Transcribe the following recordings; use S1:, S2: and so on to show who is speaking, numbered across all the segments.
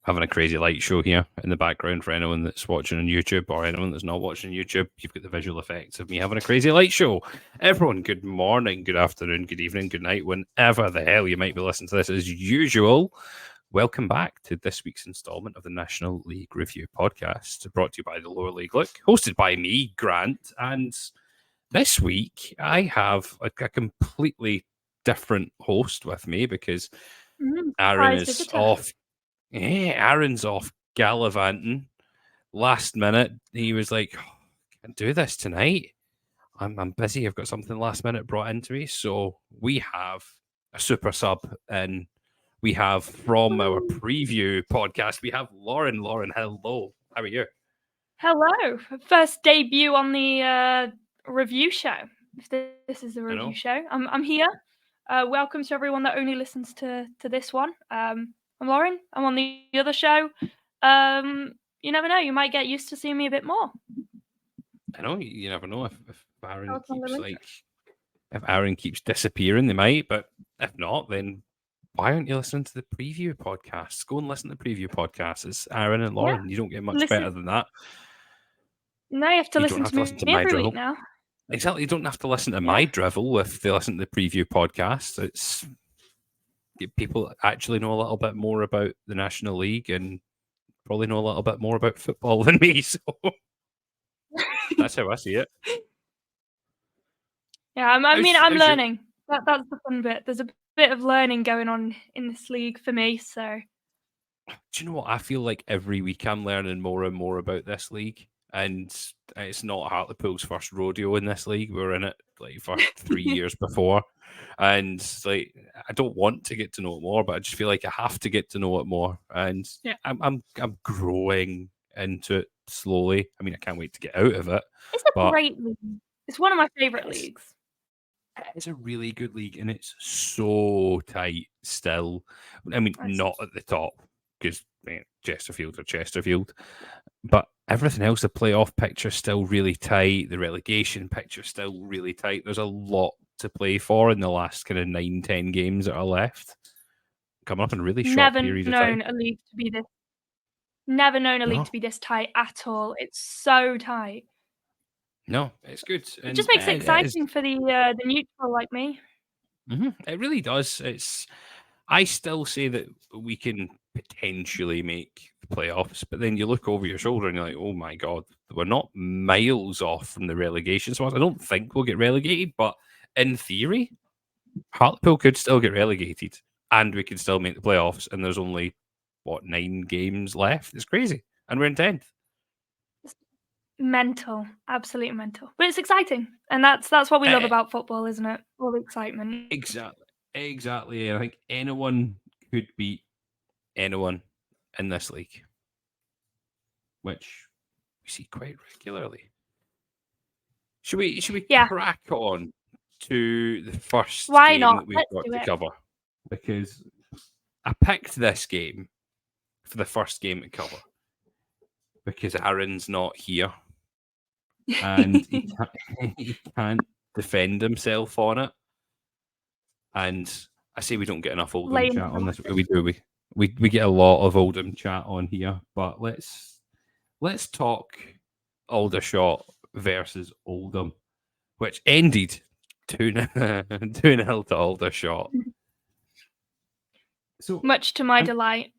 S1: having a crazy light show here in the background for anyone that's watching on YouTube or anyone that's not watching on YouTube. You've got the visual effects of me having a crazy light show. Everyone, good morning, good afternoon, good evening, good night, whenever the hell you might be listening to this as usual. Welcome back to this week's installment of the National League Review podcast, brought to you by the Lower League Look, hosted by me, Grant. And this week, I have a completely different host with me because Aaron is off. Yeah, Aaron's off gallivanting. Last minute, he was like, oh, I can't do this tonight. I'm busy. I've got something last minute brought into me. So we have a super sub, and we have from our preview podcast, we have Lauren. Lauren, hello. How are you?
S2: Hello. First debut on the review show. If this is the review show, I'm here. Welcome to everyone that only listens to this one. I'm Lauren. I'm on the other show. You never know. You might get used to seeing me a bit more.
S1: I know you never know if Aaron keeps if Aaron keeps disappearing, they might. But if not, then why aren't you listening to the preview podcasts? Go and listen to the preview podcasts. It's Aaron and Lauren. You don't get much better than that.
S2: No, you have to listen to me every week now.
S1: Exactly. You don't have to listen to my drivel if they listen to the preview podcast. It's people actually know a little bit more about the National League and probably know a little bit more about football than me. So that's how I see it.
S2: Yeah, I'm learning. That's the fun bit. There's a bit of learning going on in this league for me. So,
S1: do you know what? I feel like every week I'm learning more and more about this league. And it's not Hartlepool's first rodeo in this league. We were in it like for 3 years before. And like I don't want to get to know it more, but I just feel like I have to get to know it more. And yeah, I'm growing into it slowly. I mean, I can't wait to get out of it.
S2: It's a great league. It's one of my favorite leagues.
S1: It's a really good league, and it's so tight still. I mean, not at the top because Chesterfield or Chesterfield, but everything else, the playoff picture still really tight. The relegation picture still really tight. There's a lot to play for in the last kind of 9-10 games that are left. Coming up in a really short period of time.
S2: Never known a league to be this tight at all. It's so tight.
S1: No, it's good.
S2: It just makes it exciting for the neutral like me.
S1: Mm-hmm. It really does. I still say that we can potentially make the playoffs, but then you look over your shoulder and you're like, oh my God, we're not miles off from the relegation spots. I don't think we'll get relegated, but in theory, Hartlepool could still get relegated and we could still make the playoffs. And there's only, 9 games left? It's crazy. And we're in 10th.
S2: Mental, absolutely mental. But it's exciting. And that's what we love about football, isn't it? All the excitement.
S1: Exactly. I think anyone could beat anyone in this league, which we see quite regularly. Should we crack on to the first game that we've got to cover? Because I picked this game for the first game to cover because Aaron's not here and he can't defend himself on it. And I say we don't get enough Oldham chat on this. We do. We get a lot of Oldham chat on here, but let's talk Aldershot versus Oldham, which ended 2-0 to Aldershot.
S2: So much to my delight.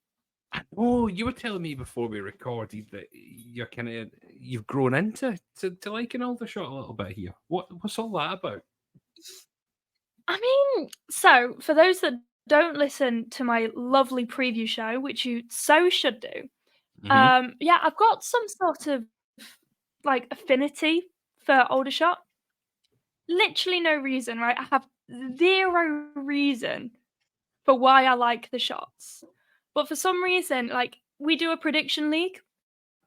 S1: Oh, you were telling me before we recorded that you've grown into liking Aldershot a little bit here. What's all that about?
S2: I mean, so for those that don't listen to my lovely preview show, which you so should do, I've got some sort of like affinity for Aldershot. Literally no reason, right? I have zero reason for why I like the Shots. But for some reason, like we do a prediction league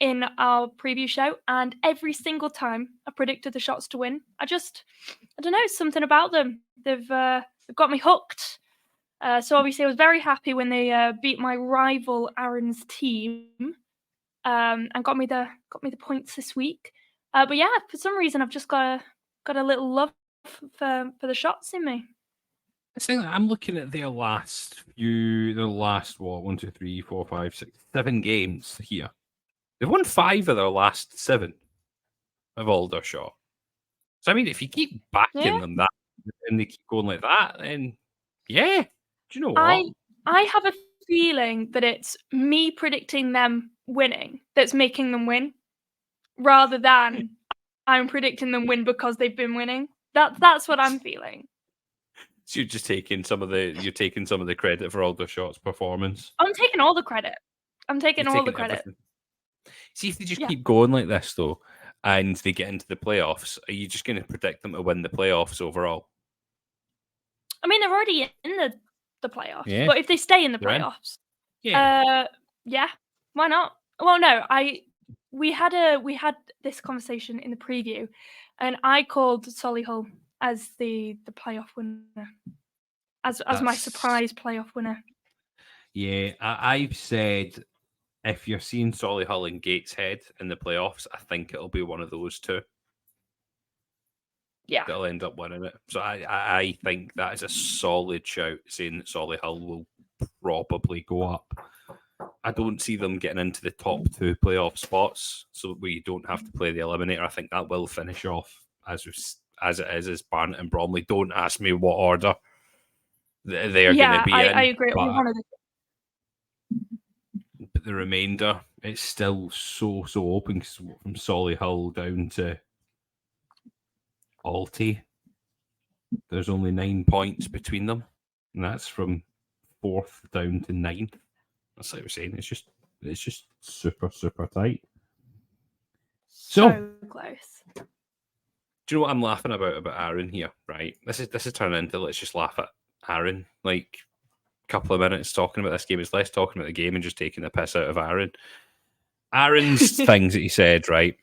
S2: in our preview show, and every single time I predicted the Shots to win. I don't know, something about them. They've got me hooked. So obviously I was very happy when they beat my rival Aaron's team, and got me the points this week. But yeah, for some reason I've just got a little love for the Shots in me.
S1: saying that I'm looking at their last 1, 2, 3, 4, 5, 6, 7 games here. They've won 5 of their last 7 of Aldershot. So I mean, if you keep backing them that and they keep going like that, then yeah. Do you know what?
S2: I have a feeling that it's me predicting them winning that's making them win, rather than I'm predicting them win because they've been winning. That's what I'm feeling.
S1: So you're just taking some of the credit for Aldershot's performance.
S2: I'm taking all the credit. I'm taking all the credit.
S1: Everything. See, if they just keep going like this though, and they get into the playoffs, are you just going to predict them to win the playoffs overall?
S2: I mean, they're already in the playoffs,
S1: Yeah.
S2: but if they stay in the playoffs, yeah, why not? Well, no, we had this conversation in the preview, and I called Solihull as the playoff winner, as my surprise playoff winner.
S1: Yeah, I've said if you're seeing Solihull and Gateshead in the playoffs, I think it'll be one of those two.
S2: Yeah,
S1: that'll end up winning it. So I think that is a solid shout, saying that Solihull will probably go up. I don't see them getting into the top 2 playoff spots, so we don't have to play the eliminator. I think that will finish off as it is Barnet and Bromley. Don't ask me what order they are going to be in.
S2: I agree.
S1: But the remainder, it's still so open, from Solihull down to Alty. There's only 9 points between them, and that's from 4th down to 9th. That's like we're saying. It's just super tight.
S2: So close.
S1: Do you know what I'm laughing about Aaron here? Right, this is turning into let's just laugh at Aaron. Like a couple of minutes talking about this game is less talking about the game and just taking the piss out of Aaron. Aaron's things that he said, right?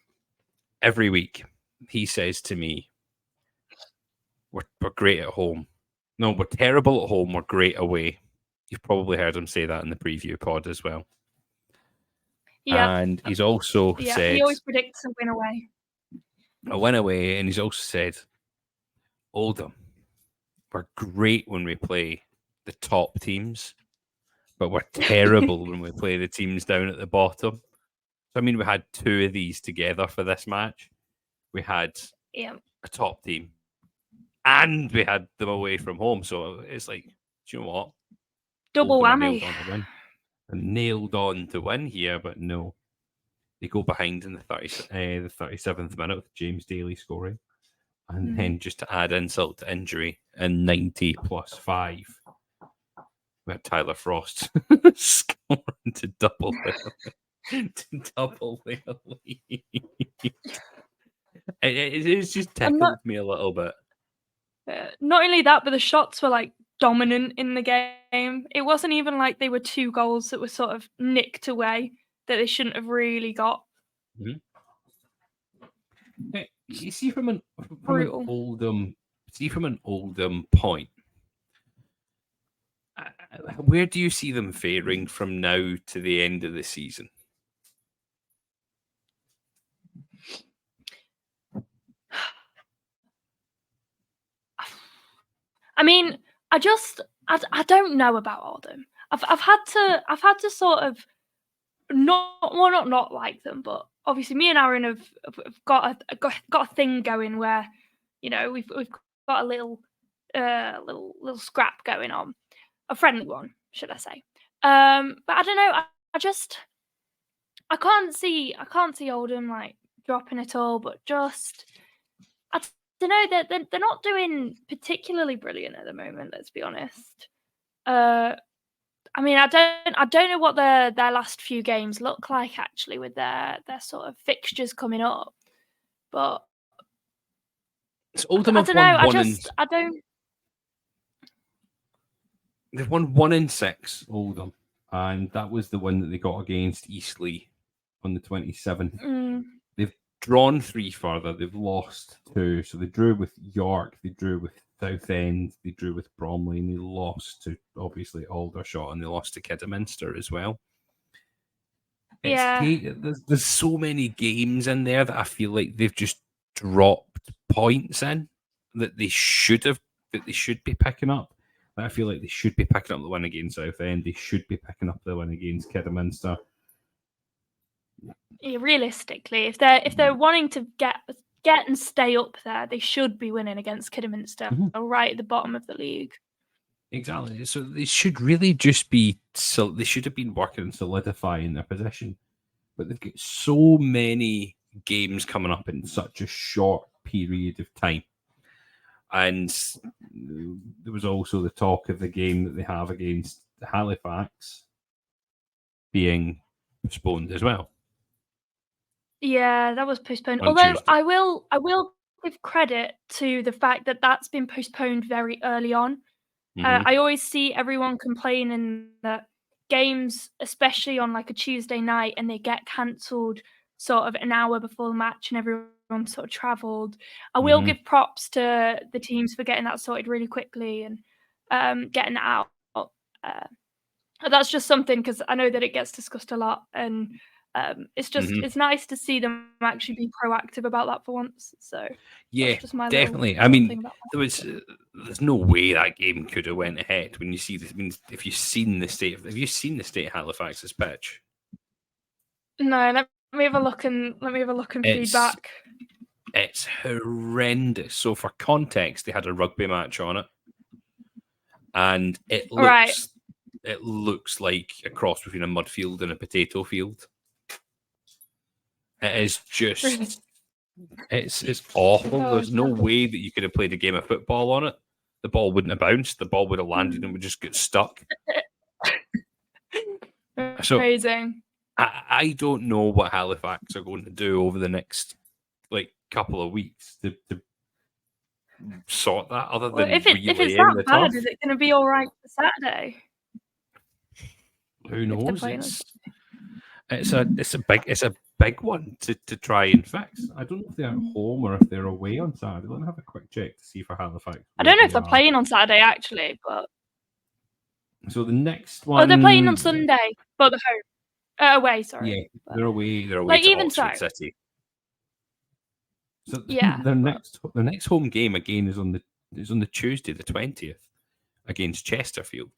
S1: Every week he says to me, we're great at home. No, we're terrible at home. We're great away. You've probably heard him say that in the preview pod as well. Yeah. And he's also said...
S2: he always predicts a win away.
S1: A win away, and he's also said, Oldham, we're great when we play the top teams, but we're terrible when we play the teams down at the bottom. So, I mean, we had 2 of these together for this match. We had a top team, and we had them away from home. So it's like, do you know what?
S2: Double whammy.
S1: Nailed on to win here, but no. They go behind in the 37th minute with James Daly scoring. And then just to add insult to injury, in 90 plus 5, we had Tyler Frost scoring to double their lead. It's just tickled me a little bit.
S2: Not only that, but the shots were like dominant in the game. It wasn't even like they were 2 goals that were sort of nicked away that they shouldn't have really got.
S1: Mm-hmm. You see from an Oldham point, where do you see them faring from now to the end of the season?
S2: I mean, I don't know about Oldham. I've had to sort of not like them, but obviously me and Aaron have got a thing going where, you know, we've got a little scrap going on, a friendly one, should I say? But I don't know. I can't see Oldham like dropping at all, but just I don't know. They're not doing particularly brilliant at the moment. Let's be honest. I mean, I don't know what their last few games look like actually with their sort of fixtures coming up, but
S1: Oldham, I don't know. They've won 1 in 6, Oldham, and that was the win that they got against Eastleigh on the 27th. They've drawn 3 further. They've lost 2, so they drew with York, they drew with Southend, they drew with Bromley, and they lost to obviously Aldershot, and they lost to Kidderminster as well. There's so many games in there that I feel like they've just dropped points in that they should be picking up. I feel like they should be picking up the win against Southend. They should be picking up the win against Kidderminster.
S2: Yeah, realistically, if they're wanting to get and stay up there, they should be winning against Kidderminster, right at the bottom of the league.
S1: Exactly. So they should really just be. So they should have been working on solidifying their position, but they've got so many games coming up in such a short period of time. And there was also the talk of the game that they have against Halifax being postponed as well.
S2: Yeah, that was postponed.
S1: On
S2: Although
S1: Tuesday.
S2: I will give credit to the fact that that's been postponed very early on. I always see everyone complaining that games, especially on like a Tuesday night, and they get cancelled sort of an hour before the match, and everyone sort of travelled. I will give props to the teams for getting that sorted really quickly and getting that out. That's just something, because I know that it gets discussed a lot, and it's just it's nice to see them actually be proactive about that for once. So
S1: yeah,
S2: just my
S1: definitely.
S2: little thing about
S1: that. There's no way that game could have went ahead when you see this. I mean, if you've seen the state of Halifax's pitch?
S2: No, let me have a look and feedback.
S1: It's horrendous. So for context, they had a rugby match on it, and it looks like a cross between a mud field and a potato field. It is just it's awful. There's no way that you could have played a game of football on it. The ball wouldn't have bounced. The ball would have landed and would just get stuck. So
S2: amazing.
S1: I don't know what Halifax are going to do over the next couple of weeks to sort that. Other than
S2: if it's that bad, is it going to be all right for Saturday?
S1: Who knows? It's a big one to try and fix. I don't know if they're at home or if they're away on Saturday. Let me have a quick check to see for Halifax.
S2: I don't know if they're playing on Saturday actually, but
S1: so the next one.
S2: Oh, they're playing on Sunday, but they're home. Away, sorry.
S1: Yeah, they're away. They're away
S2: like,
S1: to
S2: even
S1: Oxford
S2: so.
S1: City. So
S2: yeah,
S1: their next home game again is on the Tuesday, the 20th, against Chesterfield.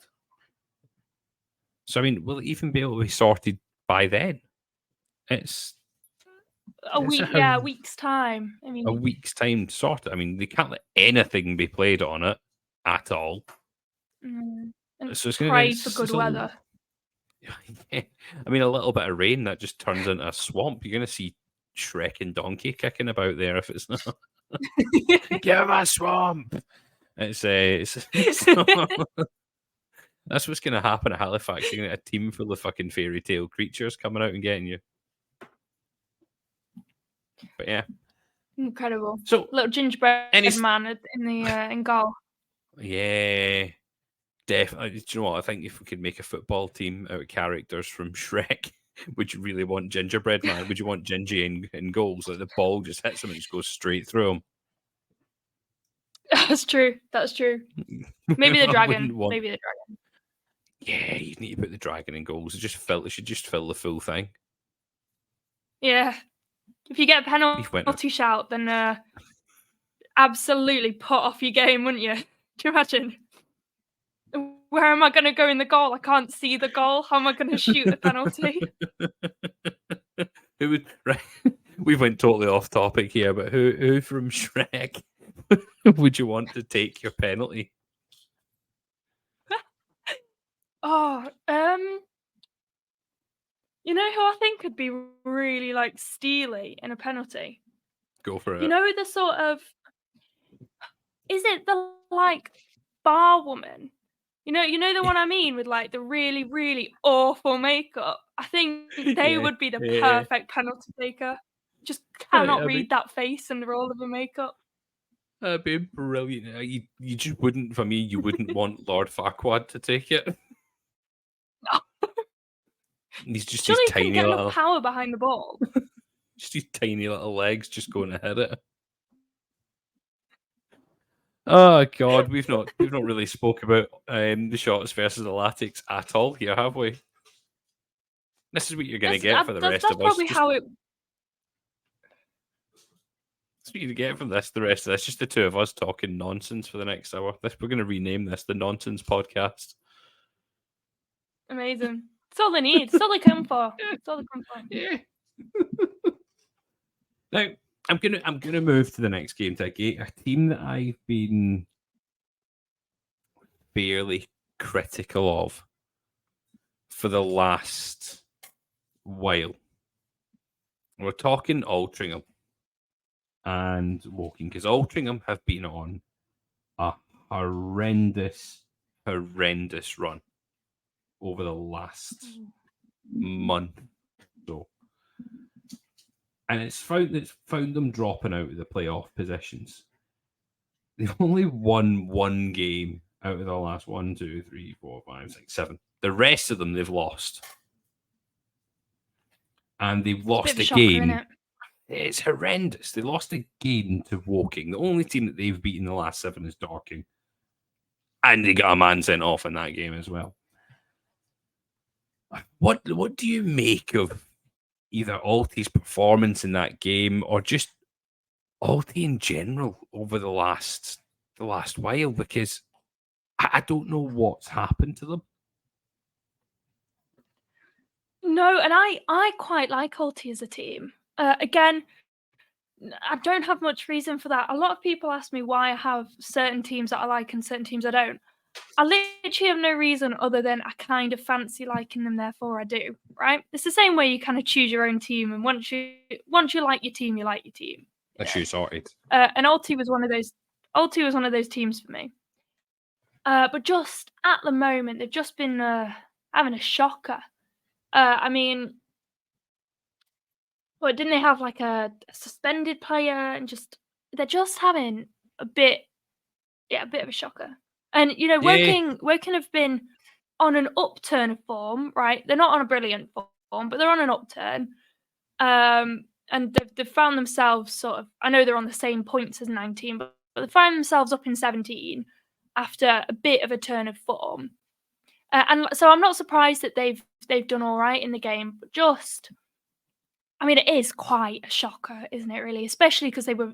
S1: So I mean, will it even be able to be sorted by then? It's
S2: a week's time. I mean,
S1: a week's time to sort it. I mean, they can't let anything be played on it at all.
S2: And
S1: So it's
S2: pray for good weather.
S1: Yeah. I mean, a little bit of rain that just turns into a swamp. You're going to see Shrek and Donkey kicking about there if it's not. Give him a swamp. It's that's what's going to happen at Halifax. You're going to get a team full of fucking fairy tale creatures coming out and getting you. But yeah,
S2: incredible.
S1: So
S2: little gingerbread man in goal.
S1: Yeah, definitely. Do you know what? I think if we could make a football team out of characters from Shrek, would you really want gingerbread man? Would you want Gingy in goals? Like the ball just hits him and just goes straight through him.
S2: That's true. Maybe the dragon. Maybe the dragon.
S1: Yeah, you need to put the dragon in goals. It should just fill the full thing.
S2: Yeah. If you get a penalty shout, then absolutely put off your game, wouldn't you? Do you imagine? Where am I going to go in the goal? I can't see the goal. How am I going to shoot a penalty?
S1: Right. We went totally off topic here, but who from Shrek would you want to take your penalty?
S2: You know who I think could be really steely in a penalty?
S1: Go for it.
S2: You know the sort of, is it the bar woman? You know the one I mean, with the really, really awful makeup. I think they would be the perfect penalty taker. Just cannot read that face under all of the makeup.
S1: That'd be brilliant. You just wouldn't, for me, you wouldn't want Lord Farquaad to take it.
S2: No.
S1: He's just
S2: Surely
S1: his tiny
S2: get
S1: little
S2: enough power behind the ball.
S1: Just his tiny little legs just going to hit it. Oh God, we've not really spoke about the shots versus the latex at all here, have we? This is what you're going to get for the rest of us.
S2: That's probably how it.
S1: That's what you get from this. The rest of this, just the two of us talking nonsense for the next hour. We're going to rename this the Nonsense Podcast.
S2: Amazing. It's all they need. It's all they come for. It's all they come for.
S1: Yeah. Now, I'm gonna move to the next game to a team that I've been fairly critical of for the last while. We're talking Altrincham and Woking, because Altrincham have been on a horrendous run over the last month or so. And it's found them dropping out of the playoff positions. They've only won one game out of the last 1, 2, 3, 4, 5, 6, 7. The rest of them they've lost. And they've lost a game. It's horrendous. They lost a game to Woking. The only team that they've beaten in the last 7 is Dorking. And they got a man sent off in that game as well. What do you make of either Alty's performance in that game or just Alty in general over the last while? Because I don't know what's happened to them.
S2: No, and I quite like Alty as a team. Again, I don't have much reason for that. A lot of people ask me why I have certain teams that I like and certain teams I don't. I literally have no reason other than I kind of fancy liking them, therefore I do, right? It's the same way you kind of choose your own team, and once you like your team, you like your team.
S1: That's you sorted.
S2: And Alty was one of those teams for me. But just at the moment, they've just been having a shocker. I mean, well, didn't they have like a suspended player, and they're just having a bit of a shocker. And Woking have been on an upturn of form, right? They're not on a brilliant form, but they're on an upturn. And they've found themselves sort of, I know they're on the same points as 19, but they find themselves up in 17 after a bit of a turn of form. And so I'm not surprised that they've done all right in the game, but it is quite a shocker, isn't it, really? Especially because they were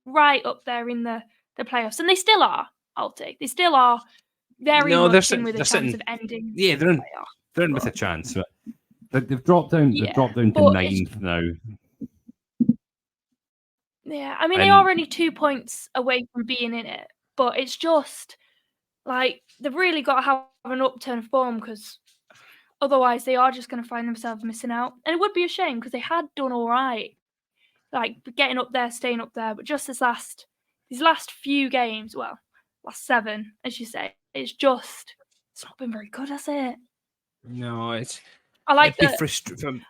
S2: right up there in the playoffs, and they still are, Alty. They still are very much in with a chance of ending.
S1: Yeah, they're in with a chance. But they've dropped down. They've dropped down to ninth now.
S2: Yeah, they are only 2 points away from being in it, but it's just like they've really got to have an upturn of form, because otherwise they are just going to find themselves missing out. And it would be a shame, because they had done all right, like getting up there, staying up there. But just these last few games, well, last 7, as you say, it's not been very good, has it?
S1: No, it's.
S2: I like that.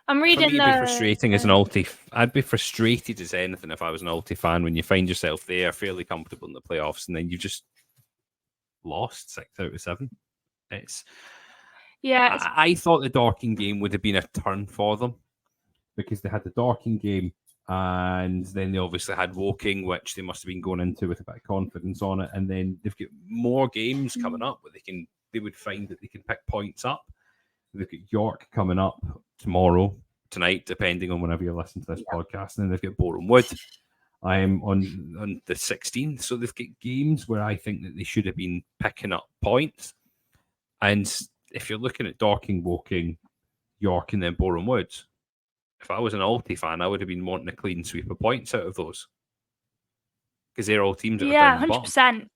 S1: I'm reading. It'd be frustrating as an Alty. I'd be frustrated as anything if I was an Alty fan when you find yourself there, fairly comfortable in the playoffs, and then you just lost 6 out of 7. I thought the Dorking game would have been a turn for them, because they had the Dorking game, and then they obviously had Woking, which they must have been going into with a bit of confidence on it, and then they've got more games coming up where they would find that they can pick points up. They've got York coming up tonight, depending on whenever you listen to this podcast, and then they've got Boreham Wood. I am on the 16th, so they've got games where I think that they should have been picking up points. And if you're looking at Dorking, Woking, York, and then Boreham Wood, if I was an Alty fan, I would have been wanting a clean sweep of points out of those, because they're all teams that are down the bottom.
S2: 100%.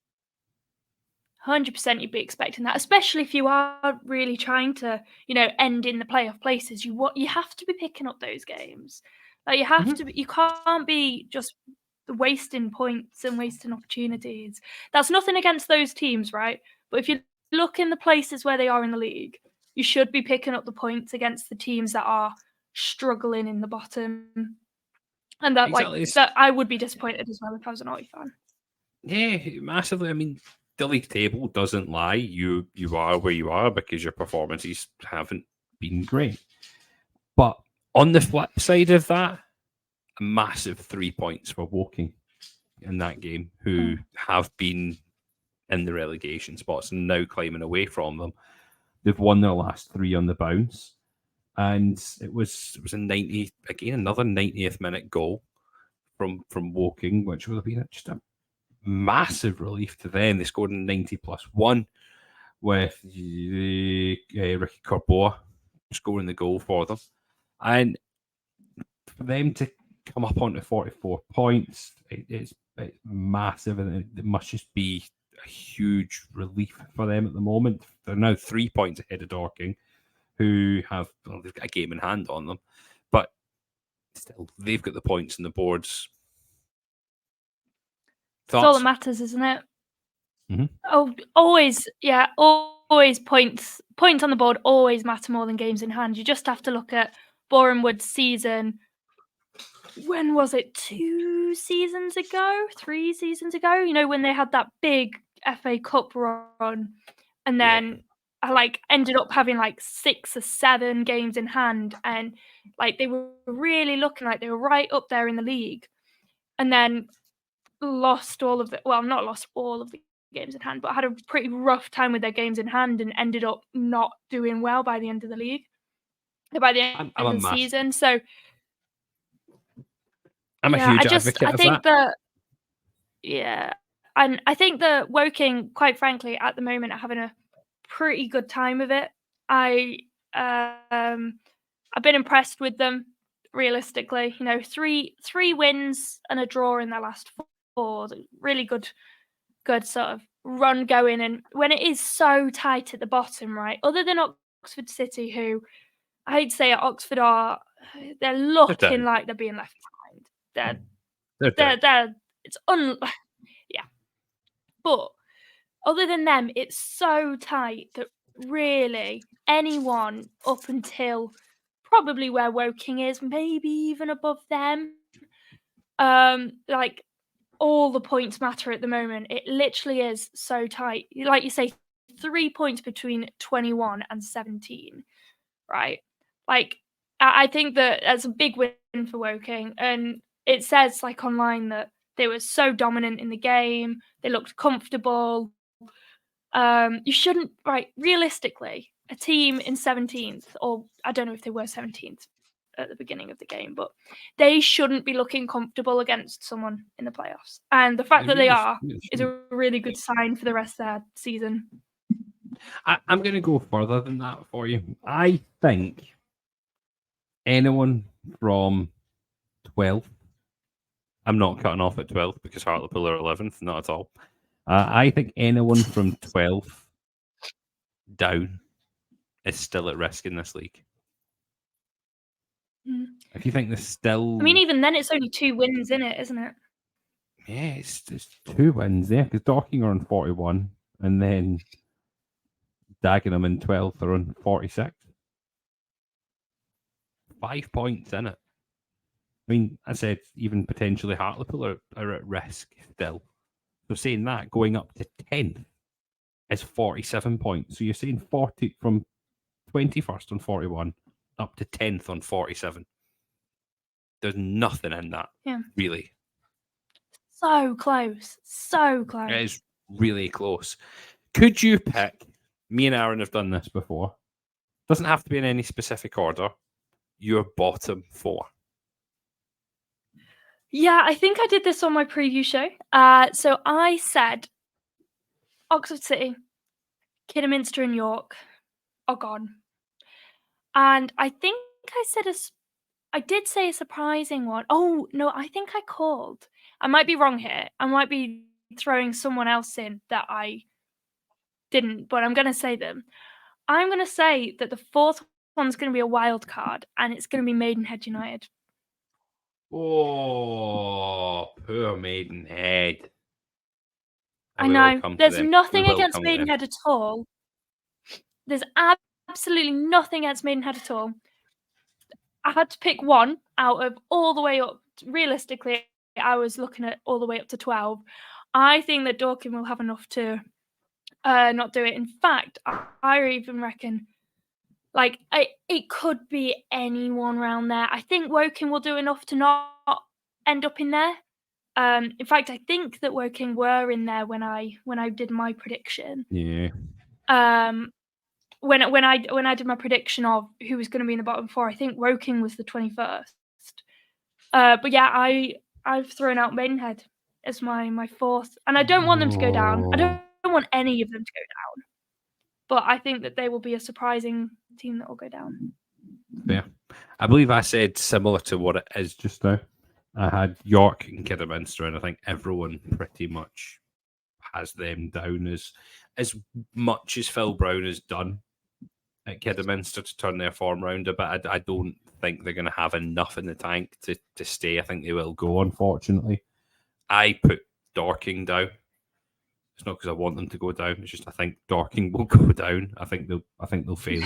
S2: 100% you'd be expecting that, especially if you are really trying to, end in the playoff places. You have to be picking up those games. Like you have to. You can't be just wasting points and wasting opportunities. That's nothing against those teams, right? But if you look in the places where they are in the league, you should be picking up the points against the teams that are struggling in the bottom. And that, that I would be disappointed as well if I was an Alty fan.
S1: Yeah, massively. The league table doesn't lie. You are where you are because your performances haven't been great. But on the flip side of that, a massive 3 points for Woking in that game, who have been in the relegation spots and now climbing away from them. They've won their last 3 on the bounce. And it was a 90, again, another 90th minute goal from Woking, which would have been just a massive relief to them. They scored in 90+1 with Ricky Corboa scoring the goal for them. And for them to come up onto 44 points, it's massive, and it must just be a huge relief for them at the moment. They're now 3 points ahead of Dorking, who they've got a game in hand on them, but still, they've got the points and the boards.
S2: That's all that matters, isn't it?
S1: Mm-hmm.
S2: Oh, always points on the board always matter more than games in hand. You just have to look at Boreham Wood's season. When was it? 2 seasons ago? 3 seasons ago? You know, when they had that big FA Cup run, and then I ended up having 6 or 7 games in hand, and they were really looking like they were right up there in the league, and then lost all of the not lost all of the games in hand, but had a pretty rough time with their games in hand and ended up not doing well by the end of the league, by the end of the season. So
S1: I'm a huge advocate of that.
S2: And I think that Woking, quite frankly, at the moment are having a pretty good time of it. I've been impressed with them, realistically. You know, three wins and a draw in their last 4. Really good sort of run going. And when it is so tight at the bottom, right? Other than Oxford City, who I hate to say at Oxford they're looking like they're being left behind. Yeah. But other than them, it's so tight that really anyone up until probably where Woking is, maybe even above them, all the points matter at the moment. It literally is so tight. Like you say, 3 points between 21 and 17, right? I think that's a big win for Woking, and it says online that they were so dominant in the game. They looked comfortable. You shouldn't, realistically, a team in 17th, or I don't know if they were 17th at the beginning of the game, but they shouldn't be looking comfortable against someone in the playoffs. And the fact that they are is a really good sign for the rest of their season.
S1: I'm going to go further than that for you. I think anyone from 12th, I'm not cutting off at 12th because Hartlepool are 11th, not at all. I think anyone from 12th down is still at risk in this league. If you think there's still...
S2: I mean, even then, it's only 2 wins in it, isn't it?
S1: Yeah, it's 2 wins, because Dorking are on 41, and then Dagenham in 12th are on 46. 5 points in it. I mean, I said even potentially Hartlepool are at risk still. So saying that, going up to 10th is 47 points. So you're saying 40 from 21st on 41 up to 10th on 47. There's nothing in that, really.
S2: So close. So close.
S1: It is really close. Could you pick, me and Aaron have done this before, doesn't have to be in any specific order, your bottom 4?
S2: Yeah, I think I did this on my preview show. So I said Oxford City, Kidderminster and York are gone. And I think I did say a surprising one. Oh, no, I think I called. I might be wrong here. I might be throwing someone else in that I didn't, but I'm going to say them. I'm going to say that the 4th one's going to be a wild card, and it's going to be Maidenhead United.
S1: Oh, poor Maidenhead.
S2: I know. There's nothing against Maidenhead at all. There's absolutely nothing against Maidenhead at all. I had to pick one out of all the way up. Realistically, I was looking at all the way up to 12. I think that Dorking will have enough to not do it. In fact, I even reckon it could be anyone around there. I think Woking will do enough to not end up in there. In fact, I think that Woking were in there when I did my prediction.
S1: Yeah.
S2: When I did my prediction of who was going to be in the bottom 4, I think Woking was the 21st. But yeah, I've thrown out Maidenhead as my fourth, and I don't want them to go down. I don't want any of them to go down, but I think that they will be a surprising team that will go down.
S1: Yeah, I believe I said similar to what it is just now. I had York and Kidderminster, and I think everyone pretty much has them down as much as Phil Brown has done at Kidderminster to turn their form round a bit. I don't think they're going to have enough in the tank to stay. I think they will go, unfortunately. I put Dorking down. It's not because I want them to go down. It's just I think Dorking will go down. I think they'll fail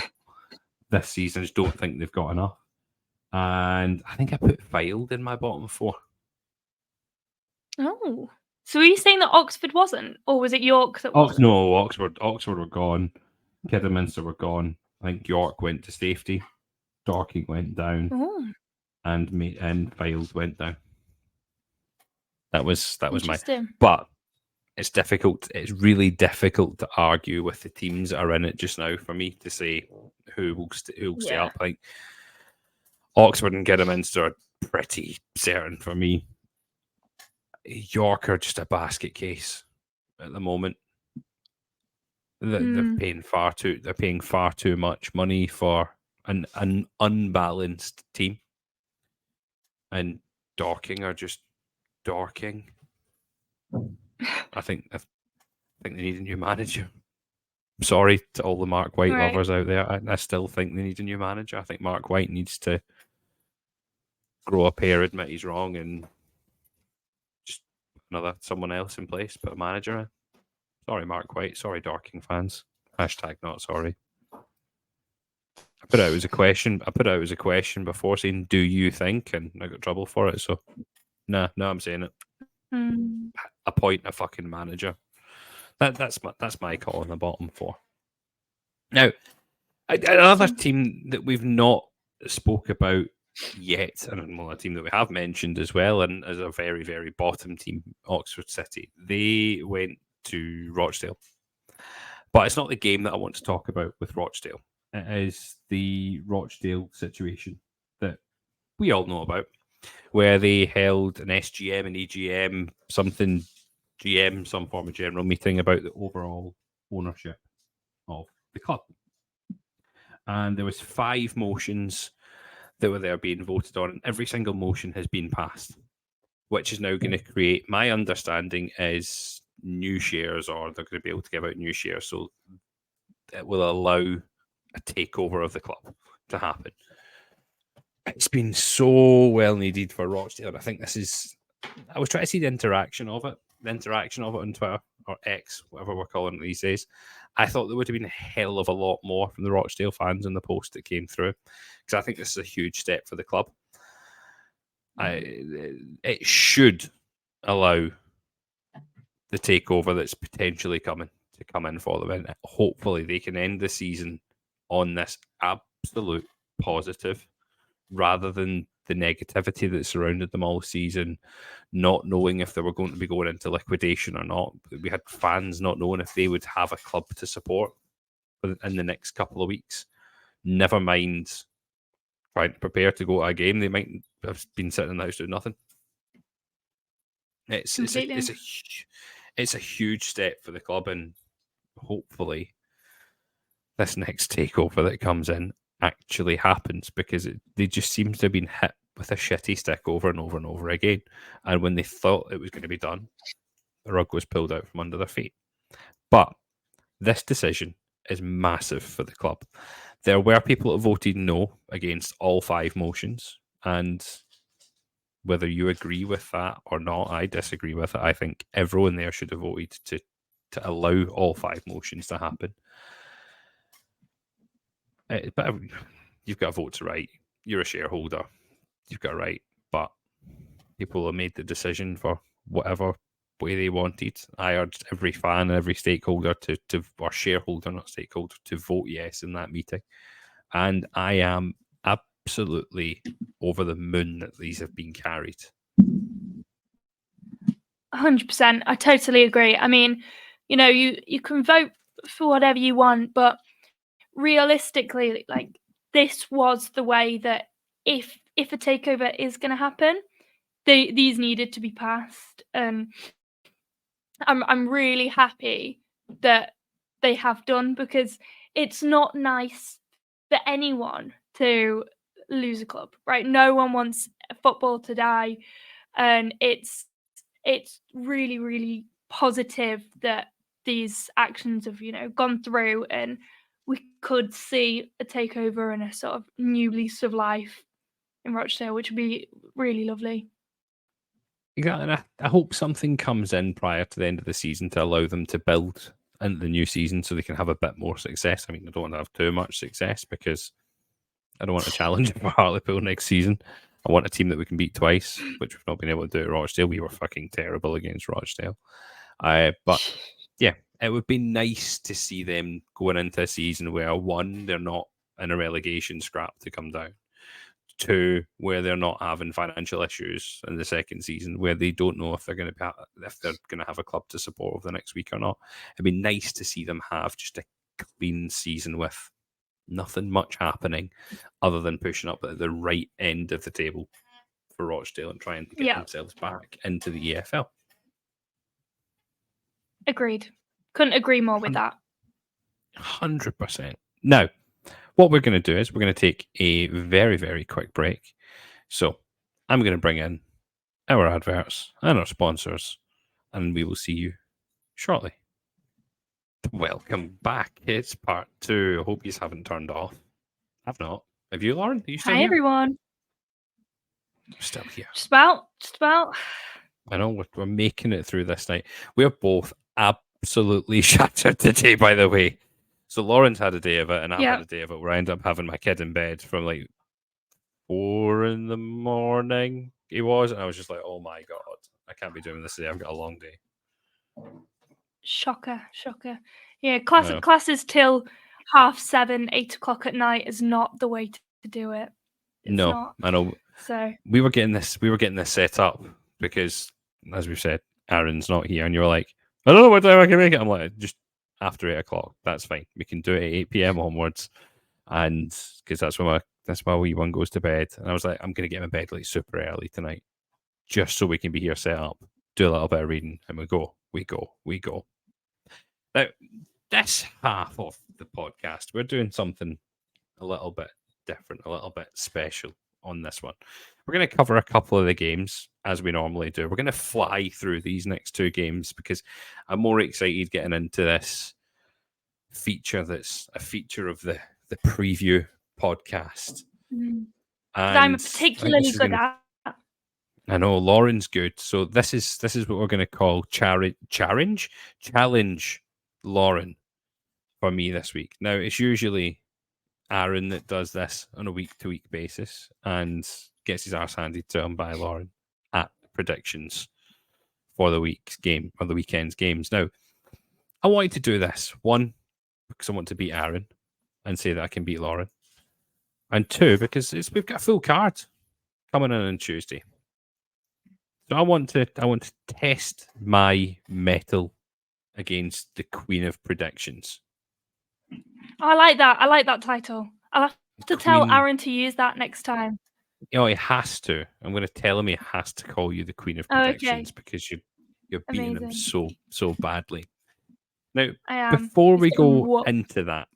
S1: this season. I just don't think they've got enough. And I think I put Fylde in my bottom four.
S2: Oh. So are you saying that Oxford wasn't? Or was it York that wasn't?
S1: No, Oxford were gone. Kidderminster were gone. I think York went to safety. Dorking went down.
S2: Oh.
S1: And Fylde went down. That was my... But it's difficult. It's really difficult to argue with the teams that are in it just now for me to say who will stay up. Like Oxford and Kidderminster are pretty certain for me. York are just a basket case at the moment. They're paying far too much money for an unbalanced team, and Dorking are just Dorking. I think they need a new manager. Sorry to all the Mark White lovers out there. I still think they need a new manager. I think Mark White needs to grow a pair, admit he's wrong, and just someone else in place, put a manager in. Sorry, Mark White. Sorry, Dorking fans. Hashtag not sorry. I put it out as a question before saying, "Do you think?" and I got trouble for it. So, no, I'm saying it. Appoint a fucking manager. That's my call on the bottom four. Now, another team that we've not spoke about yet, and a team that we have mentioned as well, and as a very, very bottom team, Oxford City. They went to Rochdale. But it's not the game that I want to talk about with Rochdale. It is the Rochdale situation that we all know about, where they held an SGM, an EGM, some form of general meeting about the overall ownership of the club. And there was 5 motions that were there being voted on, and every single motion has been passed, which is now going to create, my understanding is, new shares, or they're going to be able to give out new shares, so it will allow a takeover of the club to happen. It's been so well needed for Rochdale. I think I was trying to see the interaction of it on Twitter or X, whatever we're calling it these days. I thought there would have been a hell of a lot more from the Rochdale fans in the post that came through, because I think this is a huge step for the club. It should allow the takeover that's potentially coming to come in for them, and hopefully they can end the season on this absolute positive, rather than the negativity that surrounded them all season, not knowing if they were going to be going into liquidation or not. We had fans not knowing if they would have a club to support in the next couple of weeks. Never mind trying to prepare to go to a game. They might have been sitting in the house doing nothing. It's a huge step for the club, and hopefully this next takeover that comes in actually happens, because they just seem to have been hit with a shitty stick over and over and over again. And when they thought it was going to be done, the rug was pulled out from under their feet. But this decision is massive for the club. There were people that voted no against all 5 motions, and whether you agree with that or not, I disagree with it. I think everyone there should have voted to allow all 5 motions to happen. But you've got a vote to right. You're a shareholder. You've got a right. But people have made the decision for whatever way they wanted. I urged every fan and every stakeholder or shareholder, not stakeholder, to vote yes in that meeting. And I am absolutely over the moon that these have been carried.
S2: 100%. I totally agree. I mean, you can vote for whatever you want, but realistically, like, this was the way that if a takeover is going to happen, these needed to be passed, and I'm really happy that they have done, because it's not nice for anyone to lose a club, right? No one wants football to die, and it's really, really positive that these actions have, gone through, and we could see a takeover and a sort of new lease of life in Rochdale, which would be really lovely.
S1: Yeah, and I hope something comes in prior to the end of the season to allow them to build into the new season so they can have a bit more success. I mean, I don't want to have too much success because I don't want a challenge for Hartlepool next season. I want a team that we can beat twice, which we've not been able to do at Rochdale. We were fucking terrible against Rochdale. But yeah, it would be nice to see them going into a season where, one, they're not in a relegation scrap to come down. Two, where they're not having financial issues in the second season, where they don't know if they're going to have a club to support over the next week or not. It'd be nice to see them have just a clean season with nothing much happening other than pushing up at the right end of the table for Rochdale and trying to get themselves back into the EFL.
S2: Agreed. Couldn't agree more with that.
S1: 100%. Now, what we're going to do is we're going to take a very, very quick break. So I'm going to bring in our adverts and our sponsors, and we will see you shortly. Welcome back. It's part 2. I hope you haven't turned off. I've not. Have you, Lauren? Are you still
S2: here? Hi, everyone.
S1: I'm still here.
S2: Just about.
S1: I know we're making it through this night. We're both absolutely shattered today, by the way. So Lauren's had a day of it, and I've had a day of it where I end up having my kid in bed from like 4 a.m. He was, and I was just like, oh my God, I can't be doing this today. I've got a long day.
S2: Shocker. Yeah, classes till 7:30, 8 o'clock at night is not the way to do it. It's not.
S1: I know. So we were getting this set up because, as we've said, Aaron's not here, and you're like, I don't know what time I can make it. I'm like, just after 8 o'clock. That's fine. We can do it at 8 p.m. onwards, and because that's my wee one goes to bed. And I was like, I'm gonna get in bed like super early tonight, just so we can be here set up, do a little bit of reading, and we go. Now, this half of the podcast, we're doing something a little bit different, a little bit special on this one. We're going to cover a couple of the games as we normally do. We're going to fly through these next 2 games because I'm more excited getting into this feature that's a feature of the preview podcast.
S2: And I'm particularly good at.
S1: I know Lauren's good. So this is what we're going to call challenge Lauren for me this week. Now, it's usually Aaron that does this on a week-to-week basis and gets his arse handed to him by Lauren at predictions for the week's game or the weekend's games. Now, I wanted to do this, 1, because I want to beat Aaron and say that I can beat Lauren, and 2, because we've got a full card coming in on Tuesday. So I want to test my mettle against the Queen of Predictions.
S2: I like that. I like that title. I'll have to tell Aaron to use that next time.
S1: He has to. I'm going to tell him he has to call you the Queen of Predictions because you're beating him so badly. Now, before we go into that,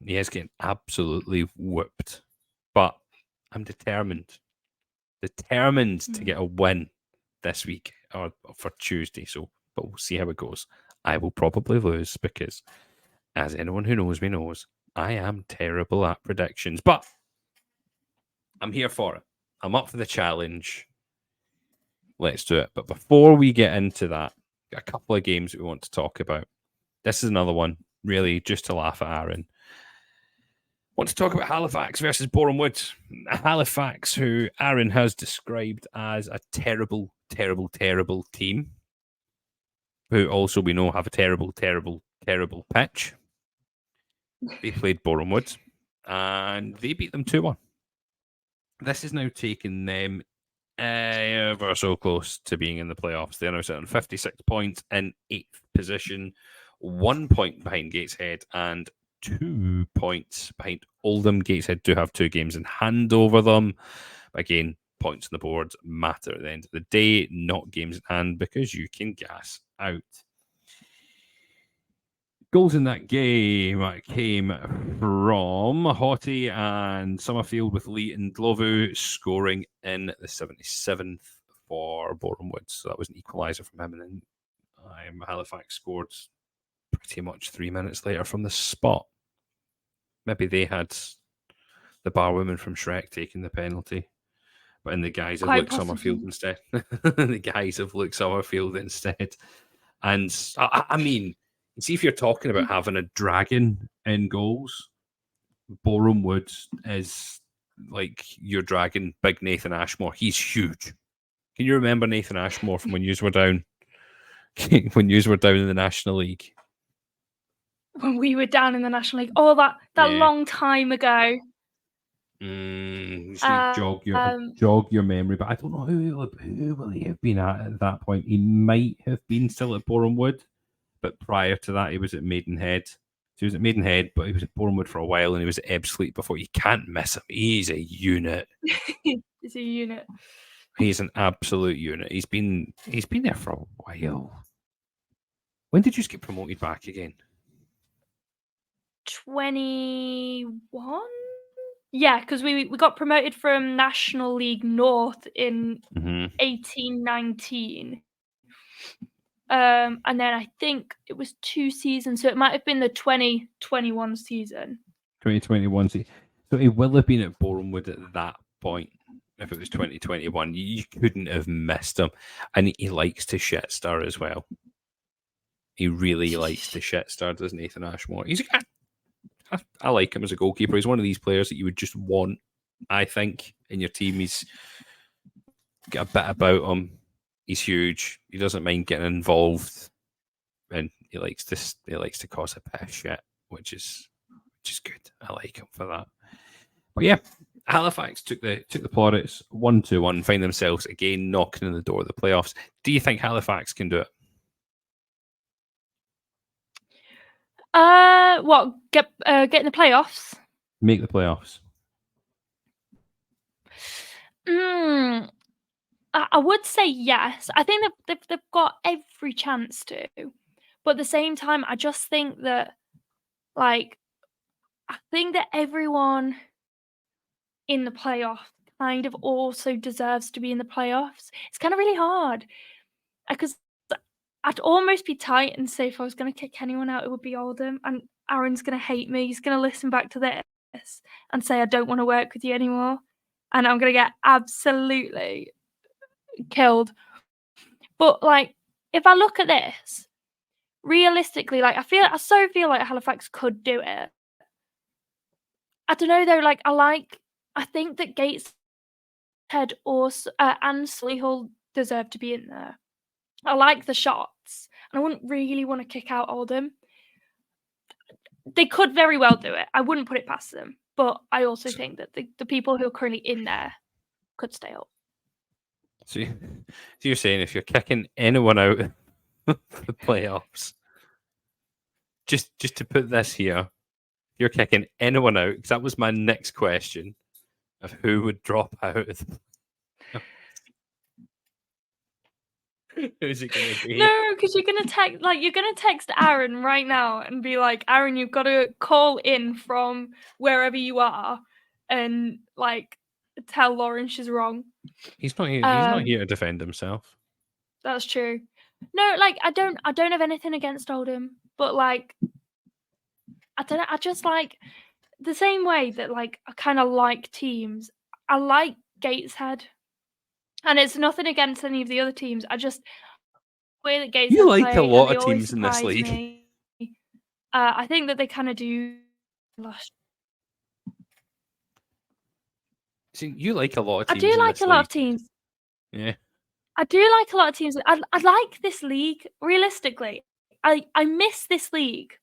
S1: he is getting absolutely whooped. But I'm determined to get a win this week or for Tuesday. But we'll see how it goes. I will probably lose because, as anyone who knows me knows, I am terrible at predictions. But I'm here for it. I'm up for the challenge. Let's do it. But before we get into that, got a couple of games that we want to talk about. This is another one, really, just to laugh at Aaron. Want to talk about Halifax versus Boreham Wood. Halifax, who Aaron has described as a terrible, terrible, terrible team, who also we know have a terrible, terrible, terrible pitch. They played Boreham Wood, and they beat them 2-1. This has now taken them ever so close to being in the playoffs. They're now sitting on 56 points in 8th position, 1 point behind Gateshead, and 2 points behind Oldham. Gateshead do have 2 games in hand over them. Again, points on the board matter at the end of the day, not games in hand, because you can gas out. Goals in that game came from Hottie and Summerfield, with Lee and Glovu scoring in the 77th for Boreham Wood. So that was an equaliser from him. And then Halifax scored pretty much 3 minutes later from the spot. Maybe they had the bar woman from Shrek taking the penalty, but in the guise of Luke Summerfield instead. The guise of Luke Summerfield instead. And I mean, see, if you're talking about having a dragon in goals, Boreham Wood is like your dragon, big Nathan Ashmore. He's huge. Can you remember Nathan Ashmore from when you were down? When you were down in the National League?
S2: When we were down in the National League. Oh, that long time ago.
S1: Jog your memory, but I don't know who will he have been at that point. He might have been still at Boreham Wood, but prior to that, he was at Maidenhead. So he was at Maidenhead, but he was at Boreham Wood for a while, and he was at Ebbsfleet before. You can't miss him. He's a unit.
S2: He's a unit.
S1: He's an absolute unit. He's been there for a while. When did you get promoted back again?
S2: 21? Yeah, because we got promoted from National League North in 18-19. And then I think it was 2 seasons, so it might have been the 2021 season.
S1: 2021 season. So he will have been at Boreham Wood at that point. If it was 2021, you couldn't have missed him. And he likes to shit star as well. He really likes to shit star, does Nathan Ashmore. I like him as a goalkeeper. He's one of these players that you would just want, I think, in your team. He's got a bit about him. He's huge. He doesn't mind getting involved, and he likes to cause a bit of shit, which is good. I like him for that. But yeah, Halifax took the plaudits 1-1, find themselves again knocking on the door of the playoffs. Do you think Halifax can do it?
S2: Get in the playoffs?
S1: Make the playoffs.
S2: I would say yes. I think they've got every chance to, but at the same time, I just think that, I think that everyone in the playoff kind of also deserves to be in the playoffs. It's kind of really hard because I'd almost be tight and say if I was going to kick anyone out, it would be Oldham, and Aaron's going to hate me. He's going to listen back to this and say I don't want to work with you anymore, and I'm going to get absolutely killed. But if I look at this realistically, I feel like Halifax could do it. I don't know though. I think that Gateshead also and Solihull deserve to be in there. I like the shots, and I wouldn't really want to kick out Oldham. They could very well do it. I wouldn't put it past them, but I also think that the people who are currently in there could stay up.
S1: So you're saying if you're kicking anyone out of the playoffs, just to put this here, you're kicking anyone out, because that was my next question of who would drop out of the who's it going to be?
S2: No, because you're gonna text Aaron right now and be like, Aaron, you've got to call in from wherever you are and tell Lauren she's wrong.
S1: He's not here. He's not here to defend himself.
S2: That's true. No, I don't have anything against Oldham, but I don't know. I just the same way that I kind of like teams. I like Gateshead. And it's nothing against any of the other teams. I just the way that Gateshead
S1: you like
S2: play,
S1: a lot of teams in this league.
S2: I think that they kind of do.
S1: See, you like a lot of teams.
S2: I do like a lot of teams.
S1: Yeah.
S2: I do like a lot of teams. I like this league. Realistically, I miss this league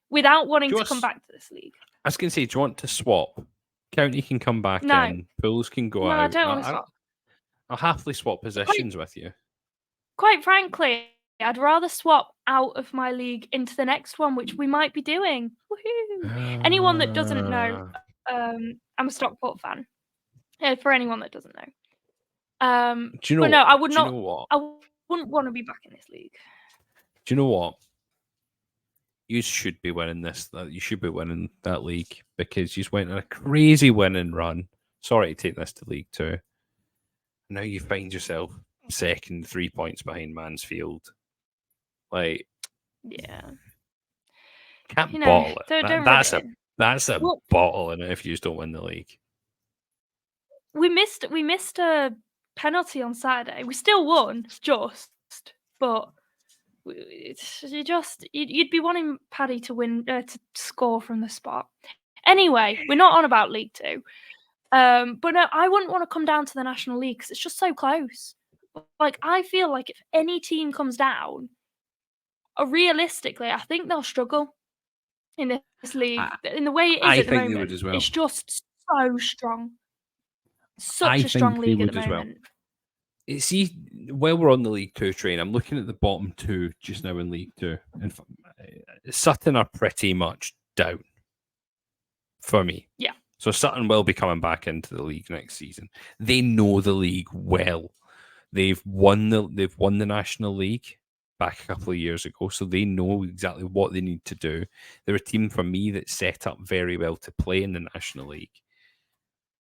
S2: without wanting to come back to this league.
S1: I was going to say, do you want to swap? County can come back in. Pools can go out.
S2: I don't want to swap.
S1: I'll happily swap positions with you.
S2: Quite frankly, I'd rather swap out of my league into the next one, which we might be doing. Woohoo! Anyone that doesn't know, I'm a Stockport fan. For anyone that doesn't know.
S1: Do you know?
S2: But no, I would
S1: do you
S2: not.
S1: know what?
S2: I wouldn't want to be back in this league.
S1: Do you know what? You should be winning this. You should be winning that league because you just went on a crazy winning run. Sorry to take this to League Two. Now you find yourself second, 3 points behind Mansfield. Like,
S2: Yeah,
S1: can't
S2: you know,
S1: bottle it.
S2: don't
S1: That's
S2: rub
S1: a
S2: it in.
S1: that's a
S2: Well,
S1: bottle in it if you just don't win the league.
S2: we missed a penalty on Saturday. We still won, but you'd be wanting Paddy to win to score from the spot. Anyway, we're not on about League Two. But no, I wouldn't want to come down to the National League because it's just so close. Like, I feel like if any team comes down, realistically, I think they'll struggle in this league. In the way it is
S1: I
S2: at the
S1: think they would
S2: moment,
S1: as well.
S2: it's just so strong. Such
S1: I
S2: a strong
S1: think they
S2: league at
S1: would
S2: the
S1: as well.
S2: moment.
S1: See, while we're on the League Two train, I'm looking at the bottom two just now in League Two, and Sutton are pretty much down for me.
S2: Yeah.
S1: So Sutton will be coming back into the league next season. They know the league well. They've won the National League back a couple of years ago, so they know exactly what they need to do. They're a team for me that's set up very well to play in the National League.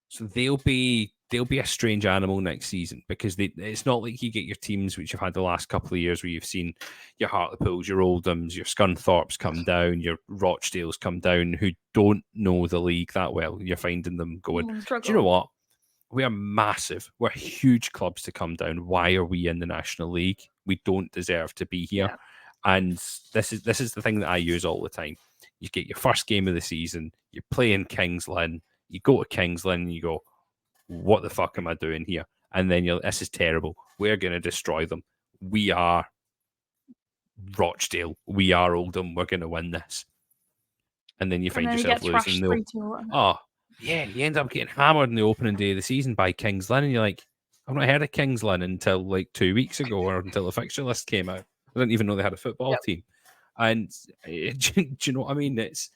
S1: So they'll be a strange animal next season because it's not like you get your teams which you've had the last couple of years where you've seen your Hartlepools, your Oldhams, your Scunthorpes come down, your Rochdales come down who don't know the league that well. You're finding them going, do you know what? We are massive. We're huge clubs to come down. Why are we in the National League? We don't deserve to be here.
S2: Yeah.
S1: And this is the thing that I use all the time. You get your first game of the season, you're playing Kings Lynn, you go to Kings Lynn and you go, what the fuck am I doing here? And then this is terrible. We're going to destroy them. We are Rochdale. We are Oldham. We're going to win this. And then you find yourself losing. Yeah, you end up getting hammered on the opening day of the season by Kings Lynn, and you're like, I've not heard of Kings Lynn until like 2 weeks ago or until the fixture list came out. I didn't even know they had a football team. And do you know what I mean? It's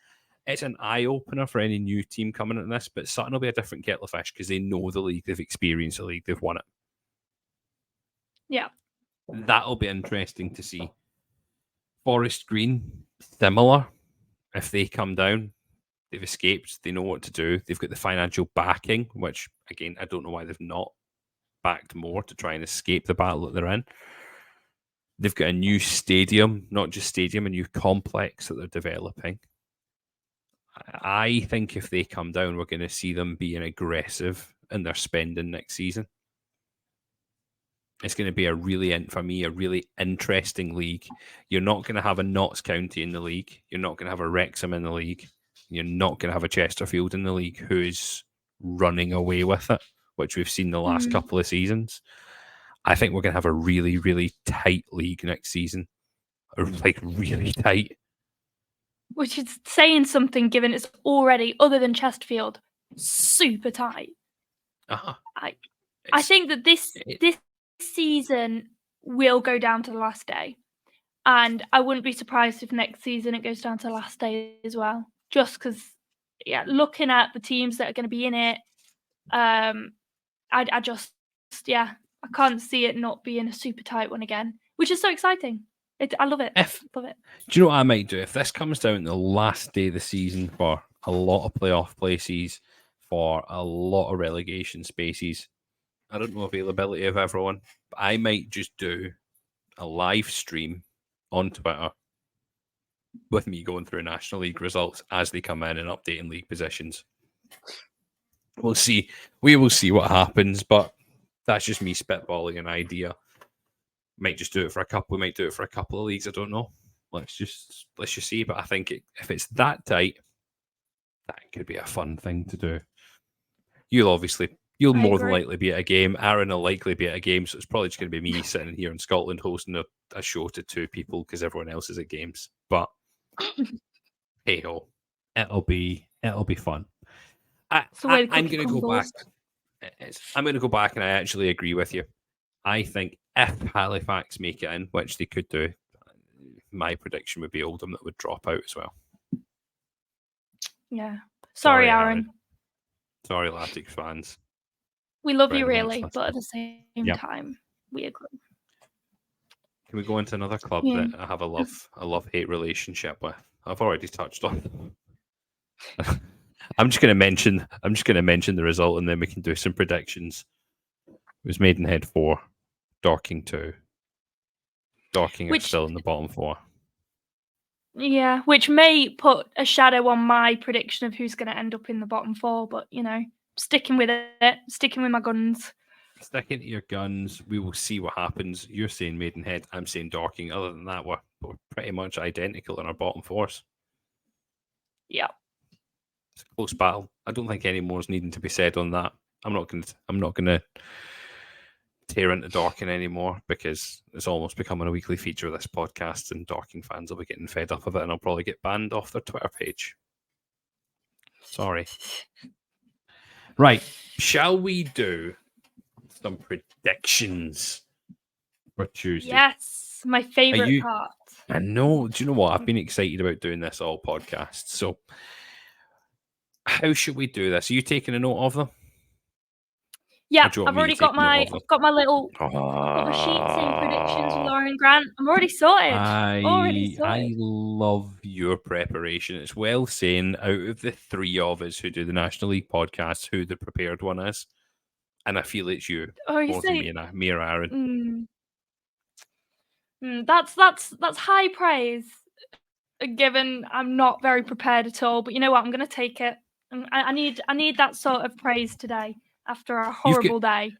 S1: an eye-opener for any new team coming at this, but Sutton will be a different kettle of fish because they know the league, they've experienced the league, they've won it.
S2: Yeah.
S1: That'll be interesting to see. Forest Green, similar. If they come down, they've escaped, they know what to do, they've got the financial backing, which, again, I don't know why they've not backed more to try and escape the battle that they're in. They've got a new stadium, not just stadium, a new complex that they're developing. I think if they come down, we're going to see them being aggressive in their spending next season. It's going to be a really interesting league. You're not going to have a Notts County in the league. You're not going to have a Wrexham in the league. You're not going to have a Chesterfield in the league who's running away with it, which we've seen the last couple of seasons. I think we're going to have a really, really tight league next season. Like, really tight.
S2: Which is saying something given it's already, other than Chesterfield, super tight.
S1: Uh-huh.
S2: I think that this season will go down to the last day. And I wouldn't be surprised if next season it goes down to the last day as well. Just because, looking at the teams that are going to be in it, I can't see it not being a super tight one again, which is so exciting. I love it. Love it.
S1: Do you know what I might do? If this comes down to the last day of the season for a lot of playoff places, for a lot of relegation spaces, I don't know availability of everyone, but I might just do a live stream on Twitter with me going through National League results as they come in and updating league positions. We'll see. We will see what happens, but that's just me spitballing an idea. Might just do it for a couple. We might do it for a couple of leagues. I don't know. Let's just see. But I think if it's that tight, that could be a fun thing to do. You'll more than likely be at a game. Aaron will likely be at a game, so it's probably just going to be me sitting here in Scotland hosting a show to two people because everyone else is at games. But hey ho, it'll be fun. I'm going to go back. I'm going to go back, and I actually agree with you. I think if Halifax make it in, which they could do, my prediction would be Oldham that would drop out as well.
S2: Yeah. Sorry, Aaron.
S1: Sorry, Latics fans.
S2: We love you
S1: For anyone that's
S2: really, but at
S1: listening.
S2: the same
S1: Yep.
S2: time, we agree.
S1: Can we go into another club
S2: Yeah.
S1: that I have a love-hate relationship with? I've already touched on. I'm just going to mention the result, and then we can do some predictions. It was Maidenhead 4, Dorking 2. Dorking are
S2: Which
S1: still in the bottom 4.
S2: Yeah, which may put a shadow on my prediction of who's going to end up in the bottom 4, but sticking with it, sticking with my guns.
S1: Sticking to your guns. We will see what happens. You're saying Maidenhead. I'm saying Dorking. Other than that, we're pretty much identical in our bottom 4s.
S2: Yeah.
S1: It's a close battle. I don't think any more is needing to be said on that. I'm not going to tear into Dorking anymore because it's almost becoming a weekly feature of this podcast, and Dorking fans will be getting fed up of it, and I'll probably get banned off their Twitter page. Sorry. Right. Shall we do some predictions for Tuesday?
S2: Yes, my favorite part.
S1: I know. Do you know what? I've been excited about doing this all podcast. So, how should we do this? Are you taking a note of them?
S2: Yeah, I've already got my little
S1: I've
S2: got my sheet saying predictions with Lauren Grant. I'm already sorted.
S1: I love your preparation. It's well saying out of the three of us who do the National League podcast, who the prepared one is. And I feel it's you.
S2: Oh, you
S1: more
S2: say
S1: than me or Aaron.
S2: That's high praise. Given I'm not very prepared at all, but you know what? I'm going to take it. I need that sort of praise today after a horrible day.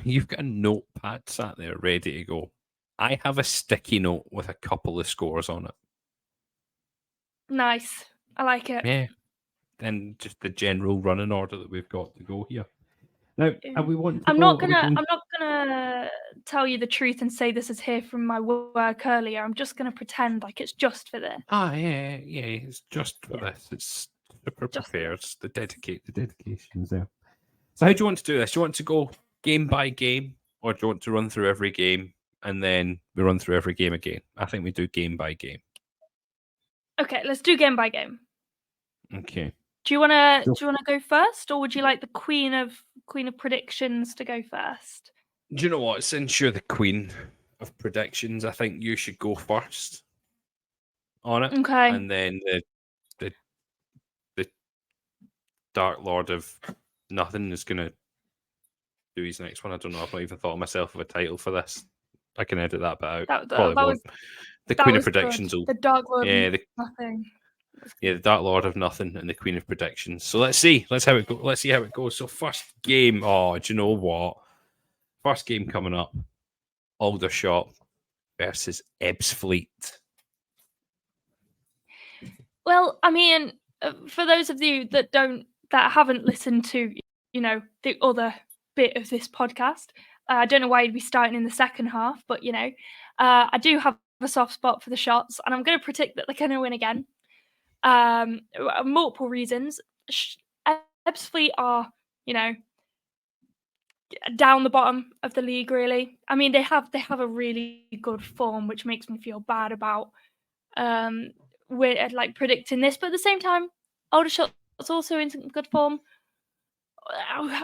S1: You've got a notepad sat there ready to go. I have a sticky note with a couple of scores on it.
S2: Nice. I like it.
S1: Yeah. Then just the general running order that we've got to go here. Now, I'm not
S2: gonna tell you the truth and say this is here from my work earlier. I'm just gonna pretend like it's just for this.
S1: Yeah. It's just for this. It's super prepared. The dedication's there. So, how do you want to do this? Do you want to go game by game, or do you want to run through every game and then we run through every game again? I think we do game by game.
S2: Okay, let's do game by game.
S1: Okay.
S2: Do you wanna go first, or would you like the queen of predictions to go first?
S1: Do you know what? Since you're the queen of predictions, I think you should go first on it.
S2: Okay.
S1: And then the Dark Lord of Nothing is gonna do his next one. I don't know. I've not even thought of myself of a title for this. I can edit that bit out. The Queen of Predictions.
S2: The Dark Lord of Nothing.
S1: Yeah, the Dark Lord of Nothing and the Queen of Predictions. So let's see. Let's see how it goes. So first game. Oh, do you know what? First game coming up. Aldershot versus Ebbsfleet.
S2: Well, I mean, for those of you that haven't listened to, the other bit of this podcast, I don't know why you'd be starting in the second half, but I do have a soft spot for the Shots, and I'm going to predict that they're going to win again. Multiple reasons. Ebbsfleet are, down the bottom of the league, really. I mean, they have a really good form, which makes me feel bad about predicting this, but at the same time, Aldershot's also in good form.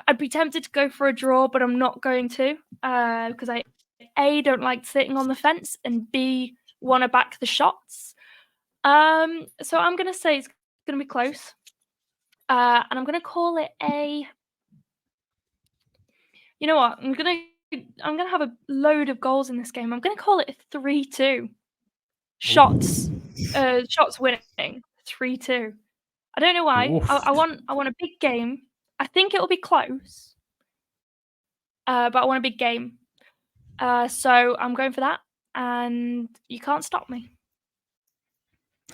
S2: I'd be tempted to go for a draw, but I'm not going to because I A, don't like sitting on the fence, and B, want to back the Shots. So I'm going to say it's going to be close, and I'm going to call it a. You know what? I'm gonna have a load of goals in this game. I'm gonna call it a 3-2. Shots winning 3-2. I don't know why. I want a big game. I think it'll be close, but I want a big game. So I'm going for that, and you can't stop me.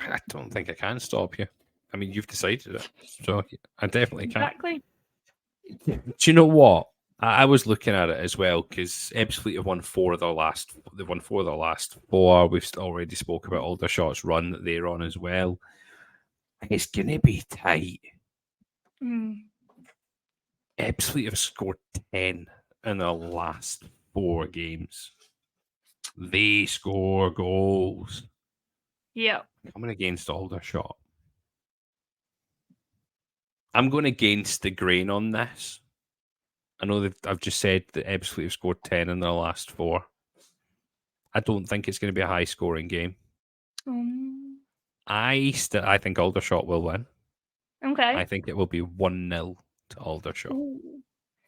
S1: I don't think I can stop you. I mean, you've decided it, so I definitely can.
S2: Exactly.
S1: Do you know what? I was looking at it as well because Ebbsfleet have won 4 of their last. They've won 4 of their last 4. We've already spoke about Aldershot's run that they're on as well. It's gonna be tight. Ebbsfleet have scored 10 in their last 4 games. They score goals.
S2: Yeah.
S1: Coming against Aldershot. I'm going against the grain on this. I know that I've just said that Ebbsfleet have scored 10 in their last 4. I don't think it's going to be a high-scoring game. I think Aldershot will win.
S2: Okay.
S1: I think it will be 1-0 to Aldershot.
S2: Ooh.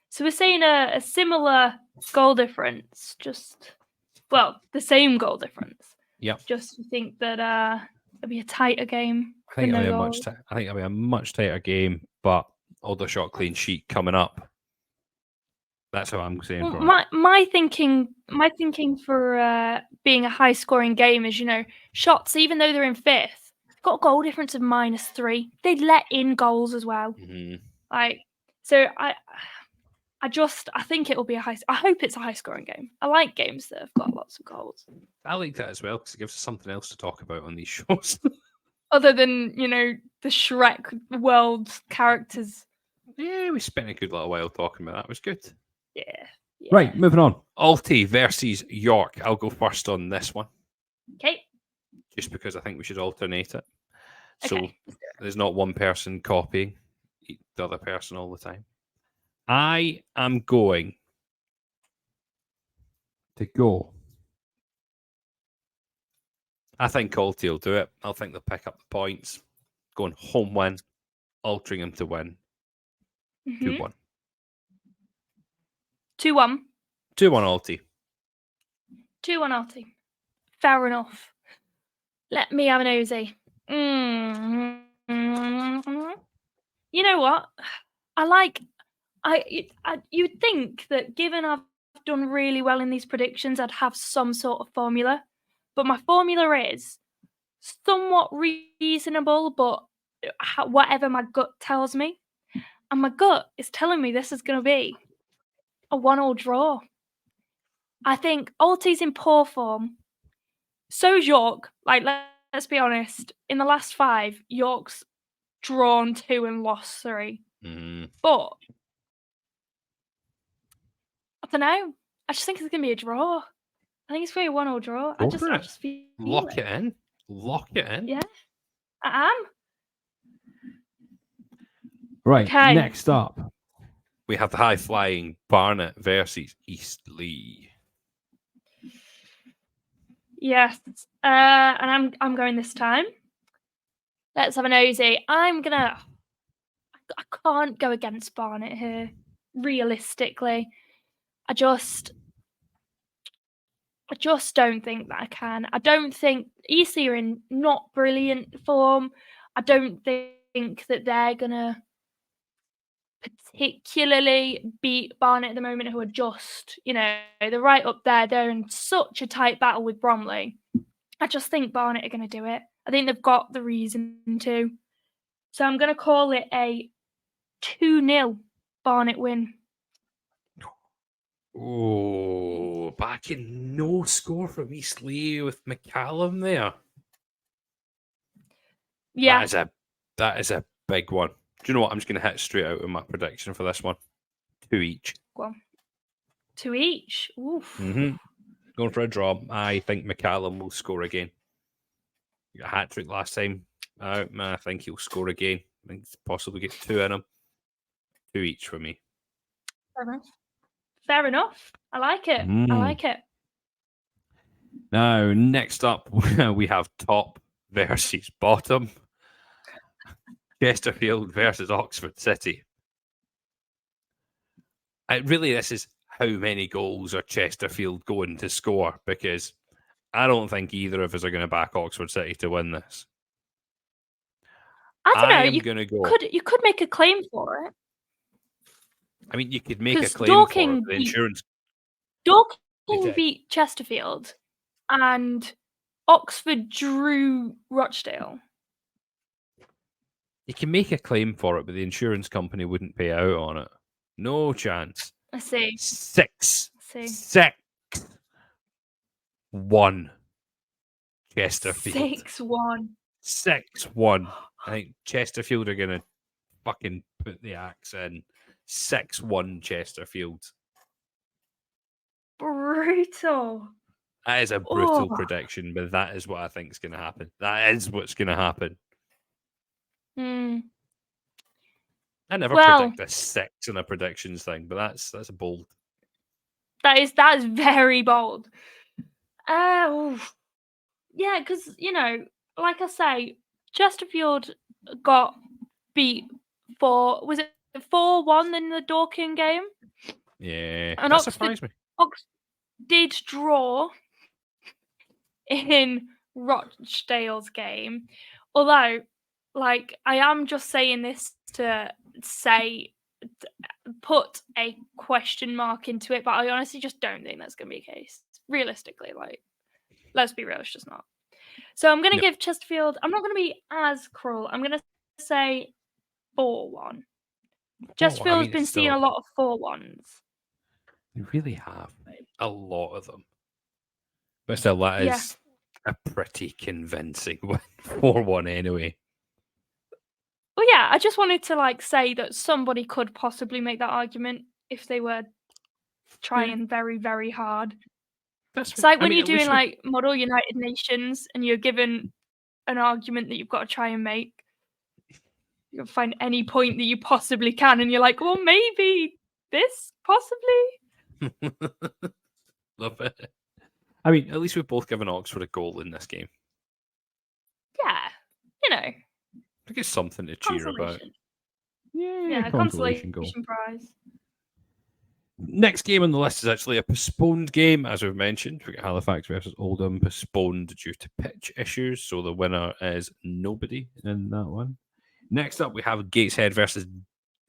S2: So we're saying a similar goal difference, the same goal difference.
S1: Yep.
S2: Just you think that it'll be a tighter game.
S1: I think it'll be a much tighter game, but Aldershot clean sheet coming up. That's how I'm saying.
S2: Well, my thinking for being a high scoring game is, Shots, even though they're in 5th, got a goal difference of -3. They'd let in goals as well.
S1: Mm-hmm.
S2: So I think it will be I hope it's a high scoring game. I like games that have got lots of goals.
S1: I like that as well because it gives us something else to talk about on these shows.
S2: Other than, the Shrek world characters.
S1: Yeah, we spent a good little while talking about that. It was good.
S2: Yeah.
S1: Right, moving on. Alty versus York. I'll go first on this one.
S2: Okay.
S1: Just because I think we should alternate it.
S2: Okay.
S1: So there's not one person copying the other person all the time. I am going to go. I think Alty will do it. I think they'll pick up the points. Going home win. Altrincham to win. 2-1.
S2: 2-1.
S1: 2-1 Alty.
S2: 2-1 Alty. Fair enough. Let me have an nosy. You know what? You'd think that given I've done really well in these predictions, I'd have some sort of formula. But my formula is somewhat reasonable, but whatever my gut tells me. And my gut is telling me this is going to be a 1-1 draw. I think Alty's in poor form. So is York. Let's be honest. In the last 5, York's drawn 2 and lost 3. But I don't know. I just think it's going to be a draw. I think it's going to be a 1-1 draw. I just feel
S1: Lock it in. Lock it in.
S2: Yeah, I am.
S1: Right, next up, we have the high-flying Barnet versus Eastleigh.
S2: Yes, and I'm going this time. Let's have a nosy. I can't go against Barnet here, realistically. I just don't think that I can. I don't think Eastleigh are in not brilliant form. I don't think that they're gonna particularly beat Barnet at the moment, who are just, they're right up there. They're in such a tight battle with Bromley. I just think Barnet are going to do it. I think they've got the reason to. So I'm going to call it a 2-0 Barnet win.
S1: Oh, back in no score from Eastleigh with McCallum there.
S2: Yeah.
S1: That is a big one. Do you know what? I'm just going to hit straight out with my prediction for this one. 2 each.
S2: Go on. 2 each? Oof.
S1: Going for a draw. I think McCallum will score again. He got a hat-trick last time out. I think he'll score again. I think possibly get 2 in him. 2 each for me.
S2: Fair enough. I like it. I like it.
S1: Now, next up, we have top versus bottom. Chesterfield versus Oxford City. This is how many goals are Chesterfield going to score, because I don't think either of us are going to back Oxford City to win this.
S2: I don't know. You could make a claim for it.
S1: I mean, you could make a claim for it. The insurance.
S2: Dorking beat Chesterfield, and Oxford drew Rochdale.
S1: You can make a claim for it, but the insurance company wouldn't pay out on it. No chance.
S2: I see.
S1: 6-1 Chesterfield. 6-1. I think Chesterfield are going to fucking put the axe in. 6-1 Chesterfield.
S2: Brutal.
S1: That is a brutal prediction, but that is what I think is going to happen. That is what's going to happen. I never
S2: Well,
S1: predict a 6 in a predictions thing, but that's a bold.
S2: that is very bold. Oof. Yeah, because like I say, Chesterfield got beat was it 4-1 in the Dorking game,
S1: Yeah,
S2: and
S1: that
S2: Oxford
S1: surprised me.
S2: did draw in Rochdale's game. Although, like, I am just saying this to put a question mark into it, but I honestly just don't think that's going to be the case. Realistically, like, let's be real, it's just not. So I'm going to
S1: No.
S2: give Chesterfield, I'm not going to be as cruel. I'm going to say 4-1. Chesterfield's been seeing a lot of 4-1s.
S1: They really have a lot of them. But still, that
S2: Yeah.
S1: is a pretty convincing win. 4-1 anyway.
S2: Well, yeah, I just wanted to like say that somebody could possibly make that argument if they were trying very, very hard. It's like when you're doing like Model United Nations and you're given an argument that you've got to try and make. You'll find any point that you possibly can, and you're like, well, maybe this, possibly.
S1: Love it. I mean, at least we've both given Oxford a goal in this game.
S2: Yeah,
S1: I think it's something to cheer about.
S2: Yeah, consolation prize.
S1: Next game on the list is actually a postponed game, as we've mentioned. We got Halifax versus Oldham postponed due to pitch issues, so the winner is nobody in that one. Next up, we have Gateshead versus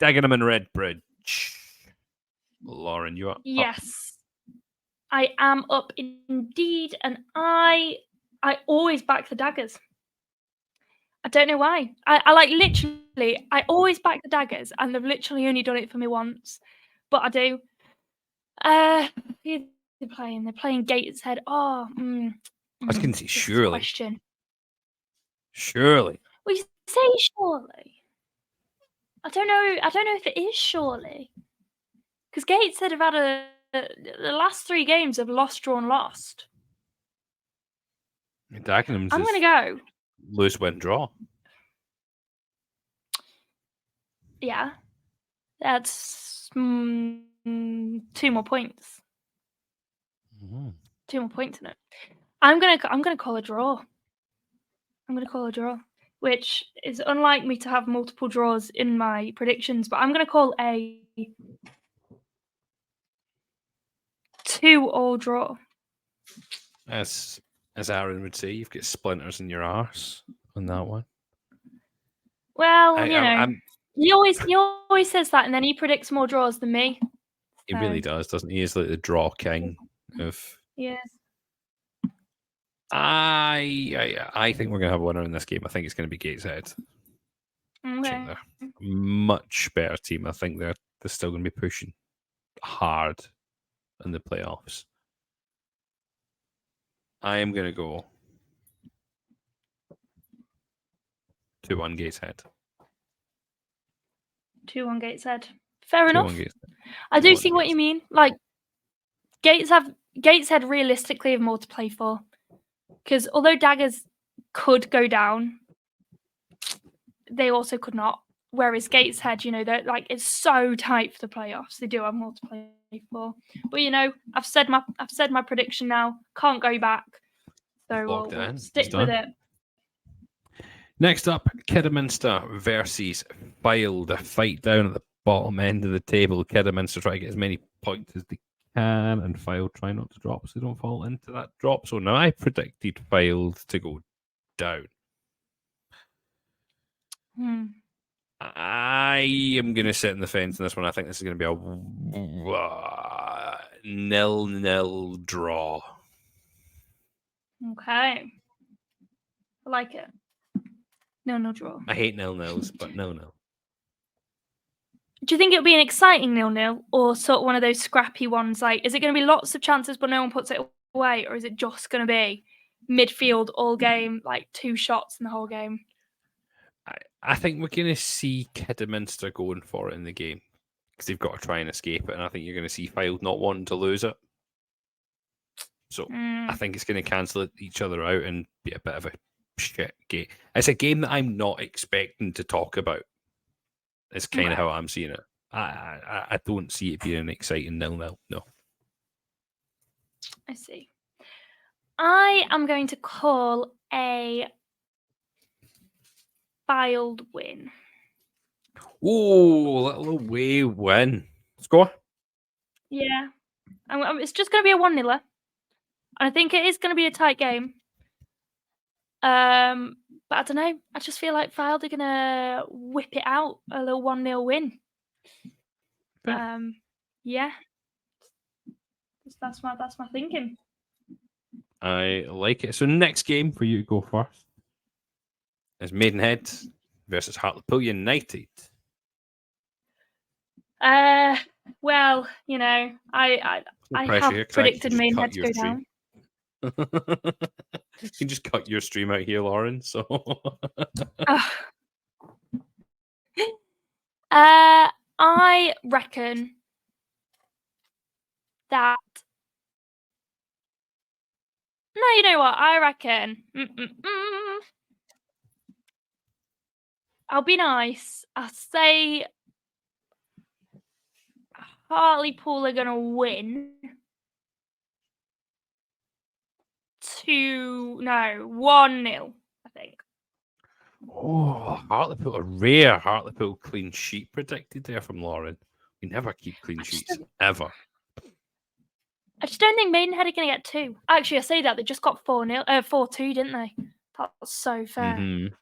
S1: Dagenham and Redbridge. Lauren, you are
S2: Yes, I am up indeed, and I always back the Daggers. I don't know why. I like literally, I always back the Daggers, and they've literally only done it for me once, but I do. Who they're playing? They're playing Gateshead. Oh,
S1: I was going to say surely.
S2: Question.
S1: Surely.
S2: We say surely. I don't know if it is surely. Because Gateshead have had the last 3 games have lost, drawn, lost.
S1: Dagenham's
S2: I'm going to go.
S1: Lose, win, draw.
S2: Yeah. That's 2 more points.
S1: Mm-hmm.
S2: 2 more points in it. I'm gonna call a draw. I'm gonna call a draw, which is unlike me to have multiple draws in my predictions, but I'm gonna call a 2-2 draw.
S1: As Aaron would say, you've got splinters in your arse on that one.
S2: Well, he always says that, and then he predicts more draws than me.
S1: He really does, doesn't he? He's like the draw king of.
S2: Yes.
S1: I think we're going to have a winner in this game. I think it's going to be Gateshead.
S2: Okay.
S1: They're a much better team. I think they're still going to be pushing hard in the playoffs. I am going to go 2-1 Gateshead.
S2: 2-1 Gateshead. Fair enough. I do see what you mean. Like, Gateshead realistically have more to play for. Because although Daggers could go down, they also could not. Whereas Gateshead, they're like, it's so tight for the playoffs. They do have more to play for. But I've said my prediction now. Can't go back. So we'll stick with it.
S1: Next up, Kidderminster versus Fylde. A fight down at the bottom end of the table. Kidderminster try to get as many points as they can, and Fylde try not to drop so they don't fall into that drop. So now I predicted Fylde to go down. I am going to sit in the fence in this one. I think this is going to be a 0-0 draw.
S2: Okay. I like it. 0-0 draw.
S1: I hate 0-0s, but 0-0.
S2: Do you think it'll be an exciting 0-0 or sort of one of those scrappy ones? Like, is it going to be lots of chances but no one puts it away? Or is it just going to be midfield all game, like 2 shots in the whole game?
S1: I think we're going to see Kidderminster going for it in the game because they've got to try and escape it. And I think you're going to see Fylde not wanting to lose it. So I think it's going to cancel each other out and be a bit of a shit game. It's a game that I'm not expecting to talk about. It's kind of
S2: Right.
S1: how I'm seeing it. I don't see it being an exciting 0-0. No.
S2: I see. I am going to call a Fylde win.
S1: Oh, little away win. Score?
S2: Yeah. It's just going to be a 1-0. I think it is going to be a tight game. But I don't know. I just feel like Fylde are going to whip it out, a little 1-0 win.
S1: Fair.
S2: Yeah. That's my thinking.
S1: I like it. So next game for you to go first is Maidenhead versus Hartlepool United.
S2: Well, you know, I
S1: pressure
S2: have
S1: here, 'cause I can
S2: predicted
S1: just
S2: Maidenhead
S1: cut
S2: to
S1: your
S2: go
S1: stream.
S2: down.
S1: You can just cut your stream out here, Lauren. So
S2: I reckon that. No, you know what? I reckon. I'll be nice. I'll say Hartlepool are gonna win. 1-0, I think.
S1: oh, Hartlepool, a rare Hartlepool clean sheet predicted there from Lauren. We never keep clean sheets ever.
S2: I just don't think Maidenhead are going to get 2. Actually, I say that they just got 4-2, didn't they? That's so fair.
S1: Mm-hmm.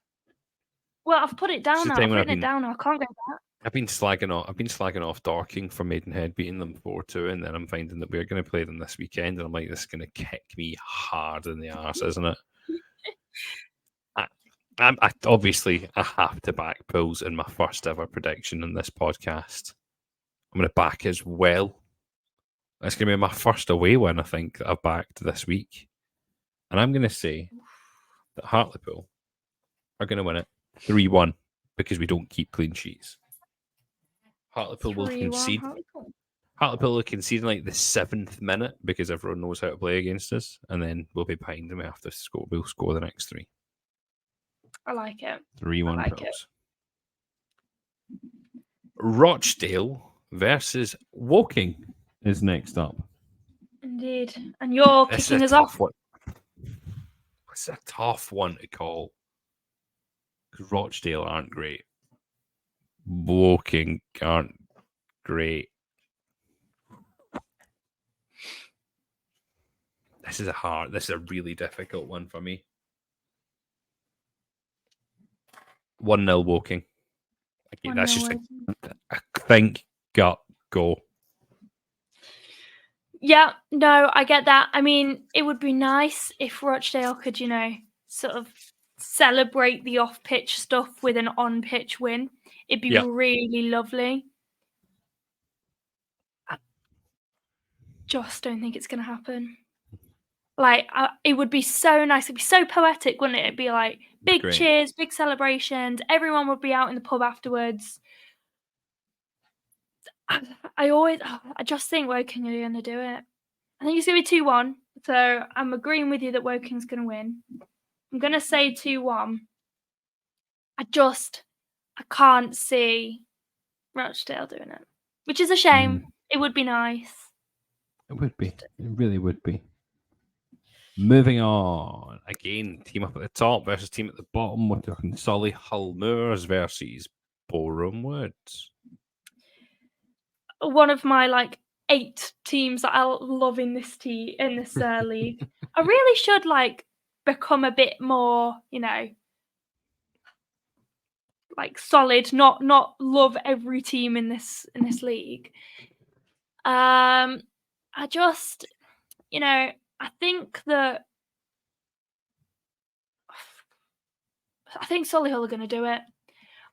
S2: Well, I've put it down
S1: the
S2: now.
S1: time
S2: I've
S1: when
S2: written it down now. I can't go back.
S1: I've been slagging off Dorking for Maidenhead beating them 4-2, and then I'm finding that we're going to play them this weekend, and I'm like, this is going to kick me hard in the arse, isn't it? I obviously I have to back Pools in my first ever prediction in this podcast. I'm going to back as well. It's going to be my first away win, I think, that I've backed this week. And I'm going to say that Hartlepool are going to win it 3-1 because we don't keep clean sheets. Hartlepool will concede. Hartlepool will concede in like the 7th minute because everyone knows how to play against us, and then we'll be behind them after score. We'll score the next 3.
S2: I like it.
S1: 3-1 Pools. Rochdale versus Woking is next up.
S2: Indeed. And you're kicking us off.
S1: It's a tough one to call. Because Rochdale aren't great. Woking aren't great. This is a really difficult one for me. 1-0 Woking. Okay, that's just I think gut go.
S2: Yeah, no, I get that. I mean, it would be nice if Rochdale could, you know, sort of celebrate the off-pitch stuff with an on-pitch win. It'd be really lovely. I just don't think it's going to happen. Like, it would be so nice. It'd be so poetic, wouldn't it? It'd be like big cheers, big celebrations. Everyone would be out in the pub afterwards. I just think Woking are going to do it. I think it's going to be 2-1. So I'm agreeing with you that Woking's going to win. I'm going to say 2-1. I can't see Rochdale doing it, which is a shame. It would be nice.
S1: It would be. It really would be. Moving on. Again, team up at the top versus team at the bottom. We're talking Solihull Moors versus Boreham Woods.
S2: One of my 8 teams that I love in this league. I really should become a bit more, you know, solid, not love every team in this league. I just, you know, I think Solihull are going to do it.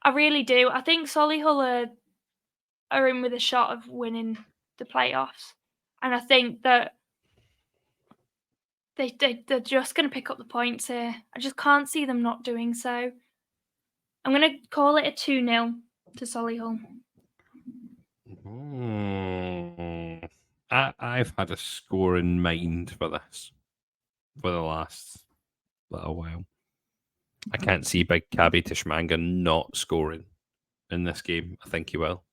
S2: I really do. I think Solihull are in with a shot of winning the playoffs, and I think that they're just going to pick up the points here. I just can't see them not doing so. I'm going to call it a 2-0 to Solihull.
S1: I've had a score in mind for this for the last little while. I can't see Big Cabby Tishmanga not scoring in this game. I think he will.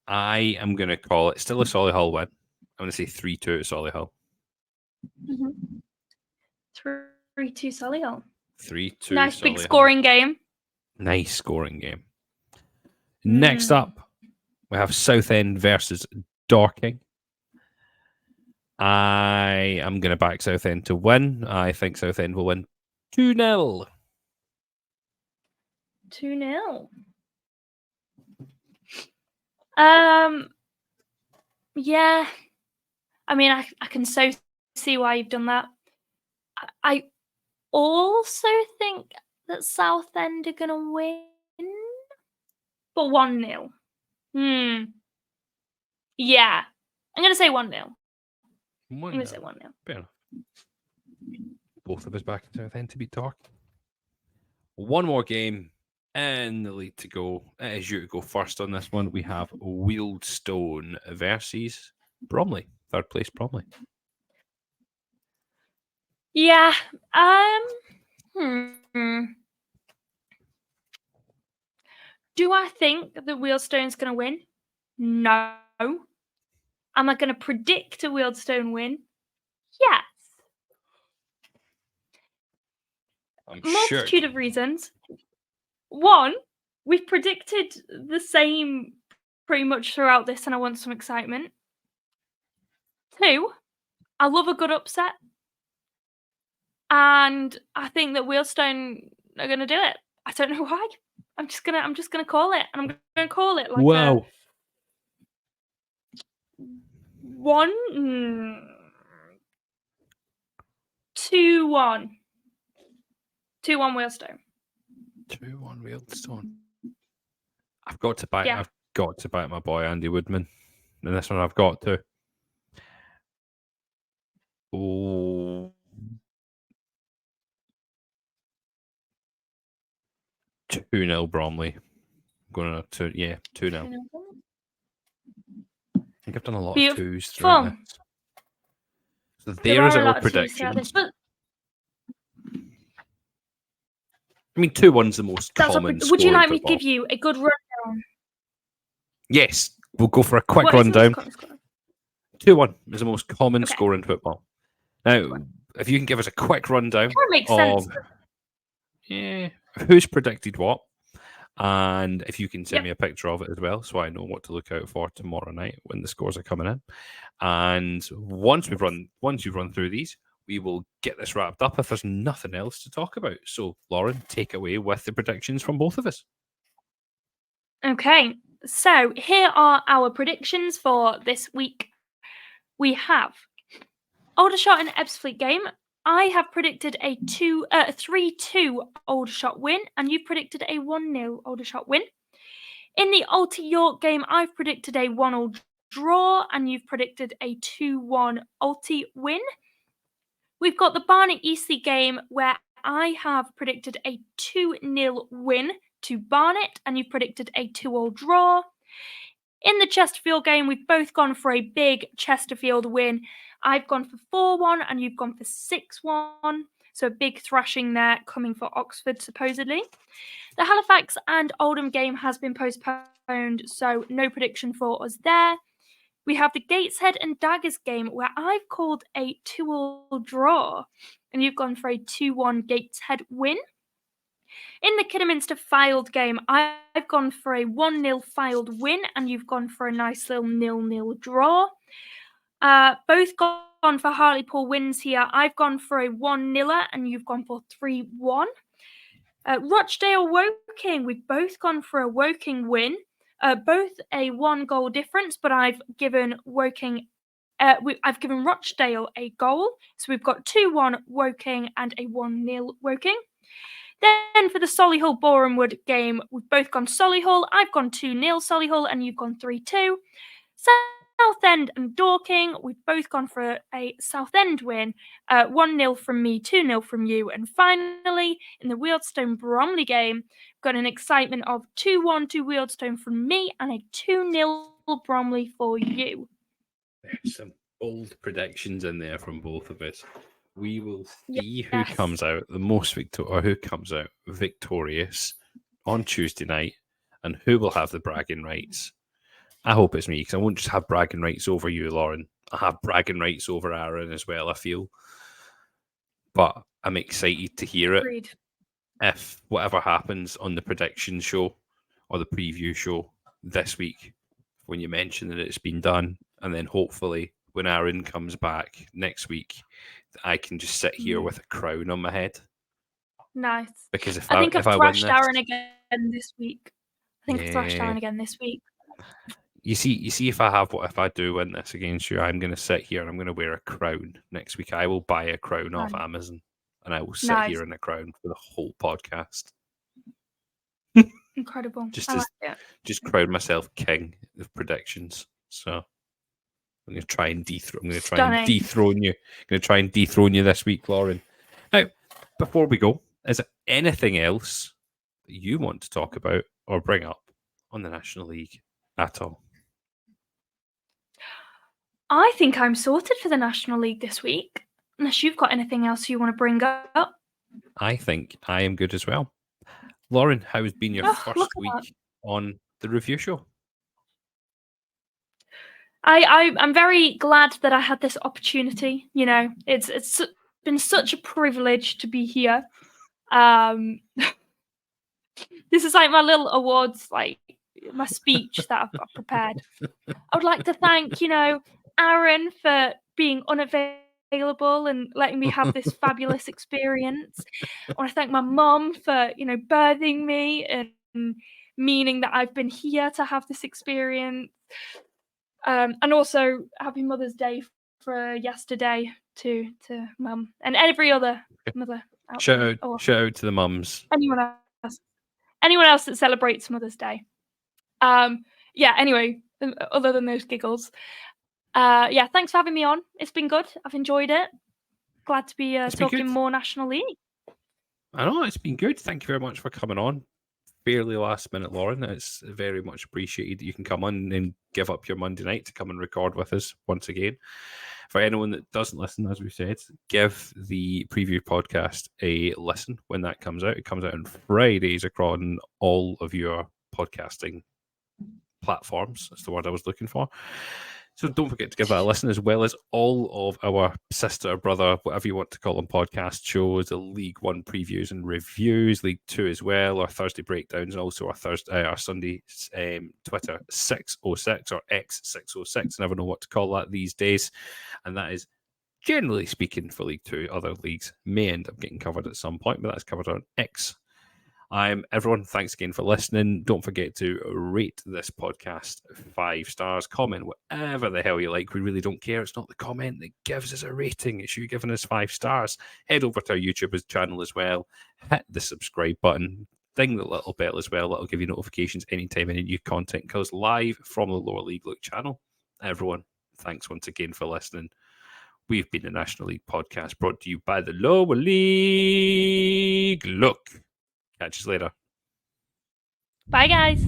S1: I am going to call it still a Solihull win. I'm going to say 3-2 to Solihull.
S2: 3-2 Solihull.
S1: 3-2
S2: Nice big
S1: Solihull.
S2: scoring game.
S1: Nice scoring game. Next up, we have Southend versus Dorking. I am going to back Southend to win. I think Southend will win 2-0.
S2: 2-0. Yeah. I mean, I can so see why you've done that. I also think that Southend are going to win, but 1-0. Yeah. I'm going to say 1-0. I'm going to say 1-0.
S1: Fair enough. Both of us back in Southend to beat Dorking. One more game and the lead to go. It is you to go first on this one. We have Wealdstone versus Bromley. Third place Bromley.
S2: Yeah. Do I think that Wealdstone's going to win? No. Am I going to predict a Wealdstone win? Yes. Multitude of reasons. One, we've predicted the same pretty much throughout this, and I want some excitement. Two, I love a good upset, and I think that Wealdstone are going to do it. I don't know why. I'm just gonna call it, and I'm gonna call it like
S1: wow.
S2: 2-1. 2-1 Wealdstone.
S1: 2-1 Wealdstone. I've got to back.
S2: Yeah.
S1: I've got to back my boy Andy Woodman. And this one I've got to. Oh. 2-0 Bromley. Going to 2-0. I think I've done a lot of twos throughout this. So there is our predictions. I mean, 2-1's the most common.
S2: Would you like me to give you a good rundown?
S1: Yes, we'll go for a quick rundown. 2-1 is the most common score in football. Now, if you can give us a quick rundown of who's predicted what, and if you can send me a picture of it as well, so I know what to look out for tomorrow night when the scores are coming in. And once you've run through these, we will get this wrapped up if there's nothing else to talk about. So, Lauren, take away with the predictions from both of us.
S2: Okay, so here are our predictions for this week. We have Aldershot and Ebbsfleet game. I have predicted a 3-2 Aldershot win, and you predicted a 1-0 Aldershot win. In the Alty York game, I've predicted a 1-1 draw, and you've predicted a 2-1 Alty win. We've got the Barnet Eastleigh game, where I have predicted a 2-0 win to Barnet, and you've predicted a 2-2 draw. In the Chesterfield game, we've both gone for a big Chesterfield win. I've gone for 4-1 and you've gone for 6-1. So a big thrashing there coming for Oxford, supposedly. The Halifax and Oldham game has been postponed, so no prediction for us there. We have the Gateshead and Daggers game, where I've called a 2-2 draw, and you've gone for a 2-1 Gateshead win. In the Kidderminster Fylde game, I've gone for a 1-0 Fylde win, and you've gone for a nice little 0-0 draw. Both gone for Hartlepool wins here. I've gone for a 1-0, and you've gone for 3-1. Rochdale Woking, we've both gone for a Woking win. Both a 1-goal difference, but I've given Woking. I've given Rochdale a goal, so we've got 2-1 Woking and a 1-0 Woking. Then for the Solihull Borehamwood game, we've both gone Solihull. I've gone 2-0 Solihull, and you've gone 3-2. Southend and Dorking, we've both gone for a Southend win. 1-0 from me, 2-0 from you. And finally, in the Wealdstone Bromley game, we've got an excitement of 2-1 to Wealdstone from me and a 2-0 Bromley for you.
S1: There's some bold predictions in there from both of us. We will see who comes out who comes out victorious on Tuesday night and who will have the bragging rights? I hope it's me, because I won't just have bragging rights over you, Lauren. I have bragging rights over Aaron as well, I feel. But I'm excited to hear it.
S2: Agreed.
S1: If whatever happens on the prediction show or the preview show this week, when you mention that it's been done, and then hopefully when Aaron comes back next week, I can just sit here with a crown on my head.
S2: Nice.
S1: Because
S2: I think I've thrashed
S1: win
S2: Aaron again this week. I've thrashed Aaron again this week.
S1: You see, if I do win this against you, I'm going to sit here and I'm going to wear a crown next week. I will buy a crown off Amazon, and I will sit here in a crown for the whole podcast.
S2: Incredible.
S1: Just crown myself king of predictions. So I'm going to try and dethrone. I'm going to try and dethrone you. I'm going to try and dethrone you this week, Lauren. Now, before we go, is there anything else that you want to talk about or bring up on the National League at all?
S2: I think I'm sorted for the National League this week, unless you've got anything else you want to bring up.
S1: I think I am good as well. Lauren, how has been your first week on the review show?
S2: I'm very glad that I had this opportunity. You know, it's been such a privilege to be here. This is like my little awards, like my speech that I've prepared. I would like to thank, Aaron for being unavailable and letting me have this fabulous experience. I want to thank my mom for, birthing me and meaning that I've been here to have this experience. And also happy Mother's Day for yesterday to mum and every other mother out there.
S1: Shout out to the mums.
S2: Anyone else that celebrates Mother's Day. Anyway, other than those giggles. Thanks for having me on. It's been good. I've enjoyed it. Glad to be talking more National League.
S1: I know, it's been good. Thank you very much for coming on. Fairly last minute, Lauren. It's very much appreciated that you can come on and give up your Monday night to come and record with us once again. For anyone that doesn't listen, as we said, give the preview podcast a listen when that comes out. It comes out on Fridays across all of your podcasting platforms. That's the word I was looking for. So don't forget to give that a listen, as well as all of our sister, brother, whatever you want to call them, podcast shows, the League One previews and reviews, League Two as well, our Thursday breakdowns, and also our Sunday Twitter 606 or X606. I never know what to call that these days. And that is, generally speaking, for League Two. Other leagues may end up getting covered at some point, but that's covered on X. Everyone, thanks again for listening. Don't forget to rate this podcast 5 stars. Comment whatever the hell you like. We really don't care. It's not the comment that gives us a rating. It's you giving us 5 stars. Head over to our YouTube channel as well. Hit the subscribe button. Ding the little bell as well. That'll give you notifications anytime any new content goes live from the Lower League Look channel. Everyone, thanks once again for listening. We've been the National League Podcast, brought to you by the Lower League Look. Catch you later.
S2: Bye, guys.